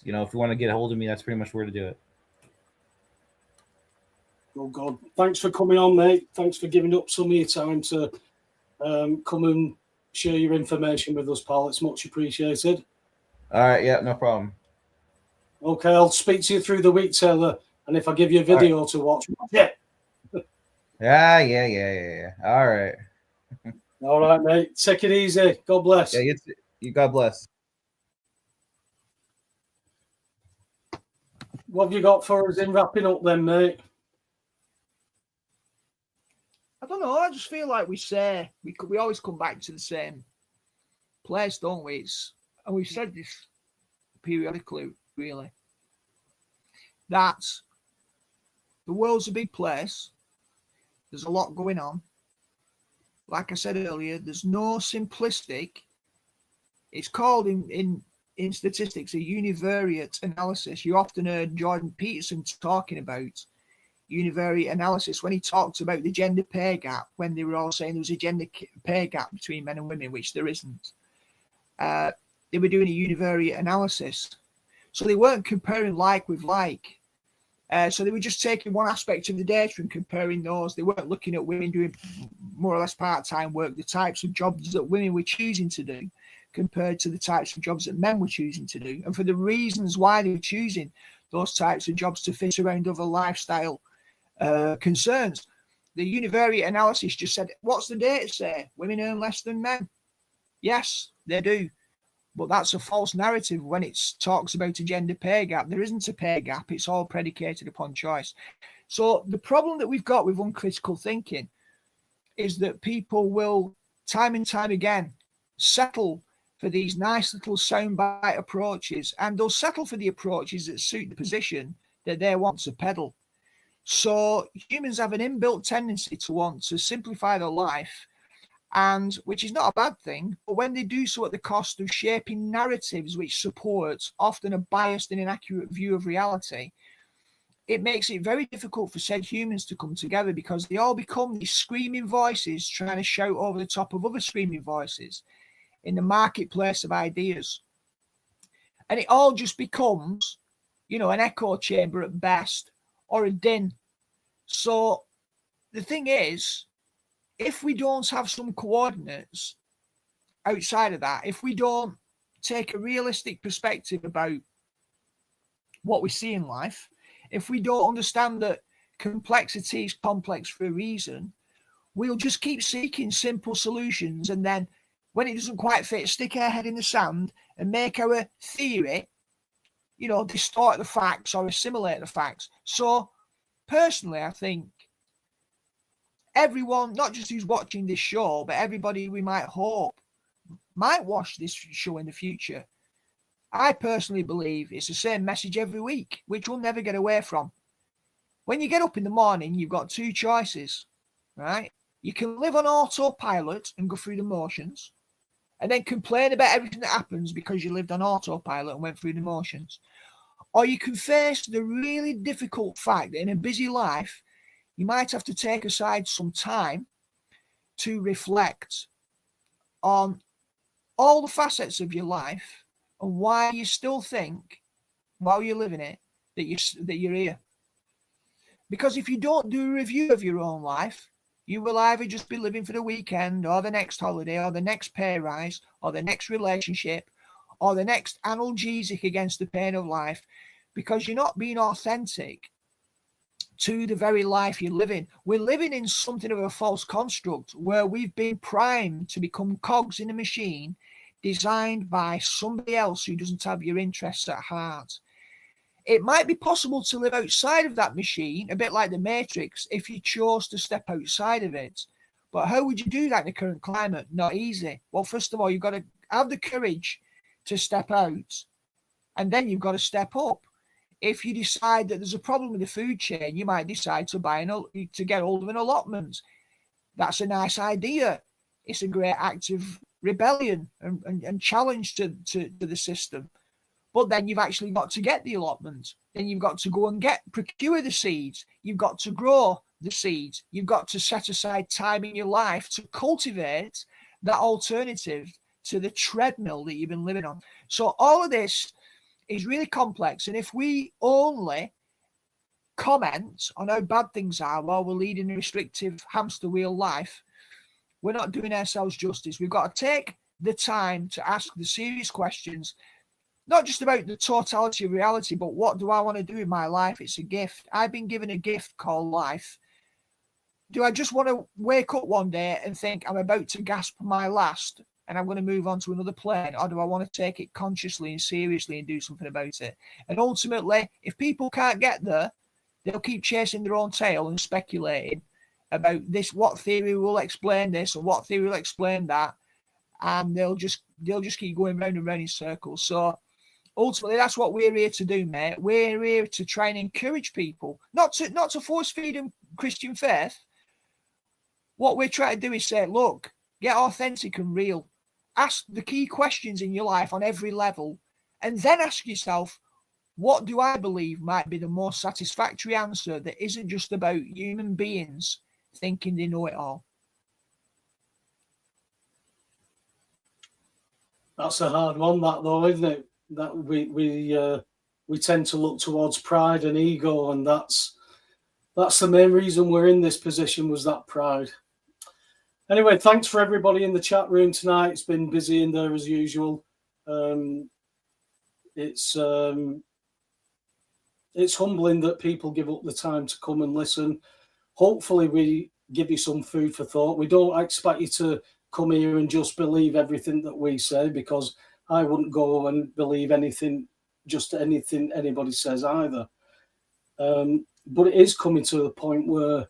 you know, if you want to get a hold of me, that's pretty much where to do it. Oh God, thanks for coming on, mate. Thanks for giving up some of your time to come and share your information with us, pal. It's much appreciated. All right, yeah, no problem. Okay, I'll speak to you through the week, Taylor. And if I give you a video to watch, yeah. Yeah. All right. All right, mate. Take it easy. God bless. Yeah, you God bless. What have you got for us in wrapping up then, mate? I don't know. I just feel like we always come back to the same place, don't we? And we've said this periodically, really, that the world's a big place. There's a lot going on. Like I said earlier, there's no simplistic. It's called in statistics a univariate analysis. You often heard Jordan Peterson talking about univariate analysis when he talked about the gender pay gap, when they were all saying there was a gender pay gap between men and women, which there isn't. They were doing a univariate analysis. So they weren't comparing like with like. So they were just taking one aspect of the data and comparing those. They weren't looking at women doing more or less part-time work, the types of jobs that women were choosing to do compared to the types of jobs that men were choosing to do. And for the reasons why they were choosing those types of jobs to fit around other lifestyle concerns. The univariate analysis just said, what's the data say? Women earn less than men. Yes, they do. But that's a false narrative when it talks about a gender pay gap. There isn't a pay gap. It's all predicated upon choice. So the problem that we've got with uncritical thinking is that people will time and time again settle for these nice little soundbite approaches, and they'll settle for the approaches that suit the position that they want to peddle. So humans have an inbuilt tendency to want to simplify their life, and which is not a bad thing, but when they do so at the cost of shaping narratives which support often a biased and inaccurate view of reality, it makes it very difficult for said humans to come together, because they all become these screaming voices trying to shout over the top of other screaming voices in the marketplace of ideas. And it all just becomes, you know, an echo chamber at best, or a din. So the thing is, if we don't have some coordinates outside of that, if we don't take a realistic perspective about what we see in life, if we don't understand that complexity is complex for a reason, we'll just keep seeking simple solutions, and then when it doesn't quite fit, stick our head in the sand and make our theory, you know, distort the facts or assimilate the facts. So personally, I think everyone, not just who's watching this show, but everybody we might hope might watch this show in the future, I personally believe it's the same message every week, which we'll never get away from. When you get up in the morning, you've got two choices, right? You can live on autopilot and go through the motions, and then complain about everything that happens because you lived on autopilot and went through the motions. Or you can face the really difficult fact that in a busy life, you might have to take aside some time to reflect on all the facets of your life and why you still think, while you're living it, that you're here. Because if you don't do a review of your own life, you will either just be living for the weekend, or the next holiday, or the next pay rise, or the next relationship, or the next analgesic against the pain of life, because you're not being authentic to the very life you're living. We're living in something of a false construct where we've been primed to become cogs in a machine designed by somebody else who doesn't have your interests at heart. It might be possible to live outside of that machine, a bit like the Matrix, if you chose to step outside of it. But how would you do that in the current climate? Not easy. Well, first of all, you've got to have the courage to step out, and then you've got to step up. If you decide that there's a problem with the food chain, you might decide to get hold of an allotment. That's a nice idea. It's a great act of rebellion and challenge to the system. But then you've actually got to get the allotment. Then you've got to go and procure the seeds. You've got to grow the seeds. You've got to set aside time in your life to cultivate that alternative to the treadmill that you've been living on. So all of this is really complex. And if we only comment on how bad things are while we're leading a restrictive hamster wheel life, we're not doing ourselves justice. We've got to take the time to ask the serious questions, not just about the totality of reality, but what do I want to do with my life? It's a gift. I've been given a gift called life. Do I just want to wake up one day and think I'm about to gasp my last and I'm going to move on to another plane? Or do I want to take it consciously and seriously and do something about it? And ultimately, if people can't get there, they'll keep chasing their own tail and speculating about this, what theory will explain this or what theory will explain that. And they'll just keep going round and round in circles. So ultimately, that's what we're here to do, mate. We're here to try and encourage people, not to force feed them Christian faith. What we're trying to do is say, look, get authentic and real. Ask the key questions in your life on every level, and then ask yourself, what do I believe might be the most satisfactory answer that isn't just about human beings thinking they know it all? That's a hard one, that though, isn't it? That we tend to look towards pride and ego, and that's the main reason we're in this position, was that pride. Anyway, thanks for everybody in the chat room tonight. It's been busy in there as usual. It's humbling that people give up the time to come and listen. Hopefully we give you some food for thought. We don't expect you to come here and just believe everything that we say, because I wouldn't go and believe anything anybody says either. But it is coming to the point where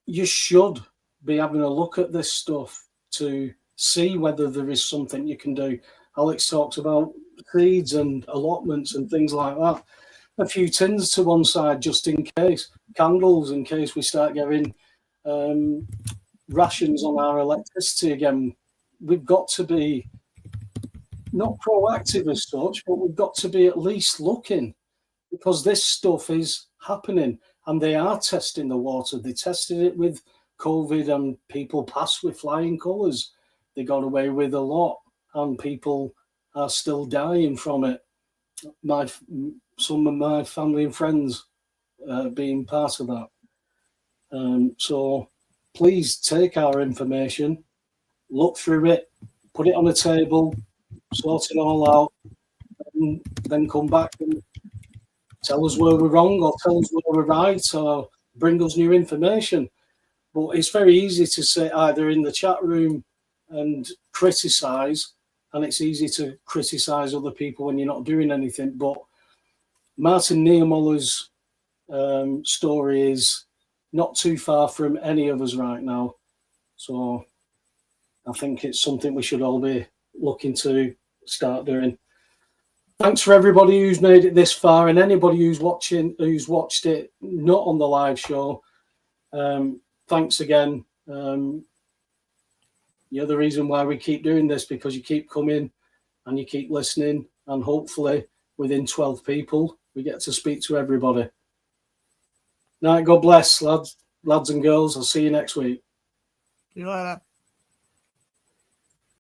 you should be having a look at this stuff to see whether there is something you can do. Alex talks about seeds and allotments and things like that. A few tins to one side just in case, candles in case we start getting rations on our electricity again. We've got to be not proactive as such, but we've got to be at least looking, because this stuff is happening and they are testing the water. They tested it with COVID and people passed with flying colours. They got away with a lot and people are still dying from it. Some of my family and friends being part of that. So please take our information, look through it, put it on a table, sort it all out, and then come back and tell us where we're wrong or tell us where we're right or bring us new information. But it's very easy to sit either in the chat room and criticise, and it's easy to criticise other people when you're not doing anything. But Martin Niemöller's story is not too far from any of us right now. So I think it's something we should all be looking to start doing. Thanks for everybody who's made it this far, and anybody who's watched it not on the live show. Thanks again. You're the reason why we keep doing this, because you keep coming and you keep listening, and hopefully within 12 people we get to speak to everybody. Night, God bless, lads and girls. I'll see you next week. See you later.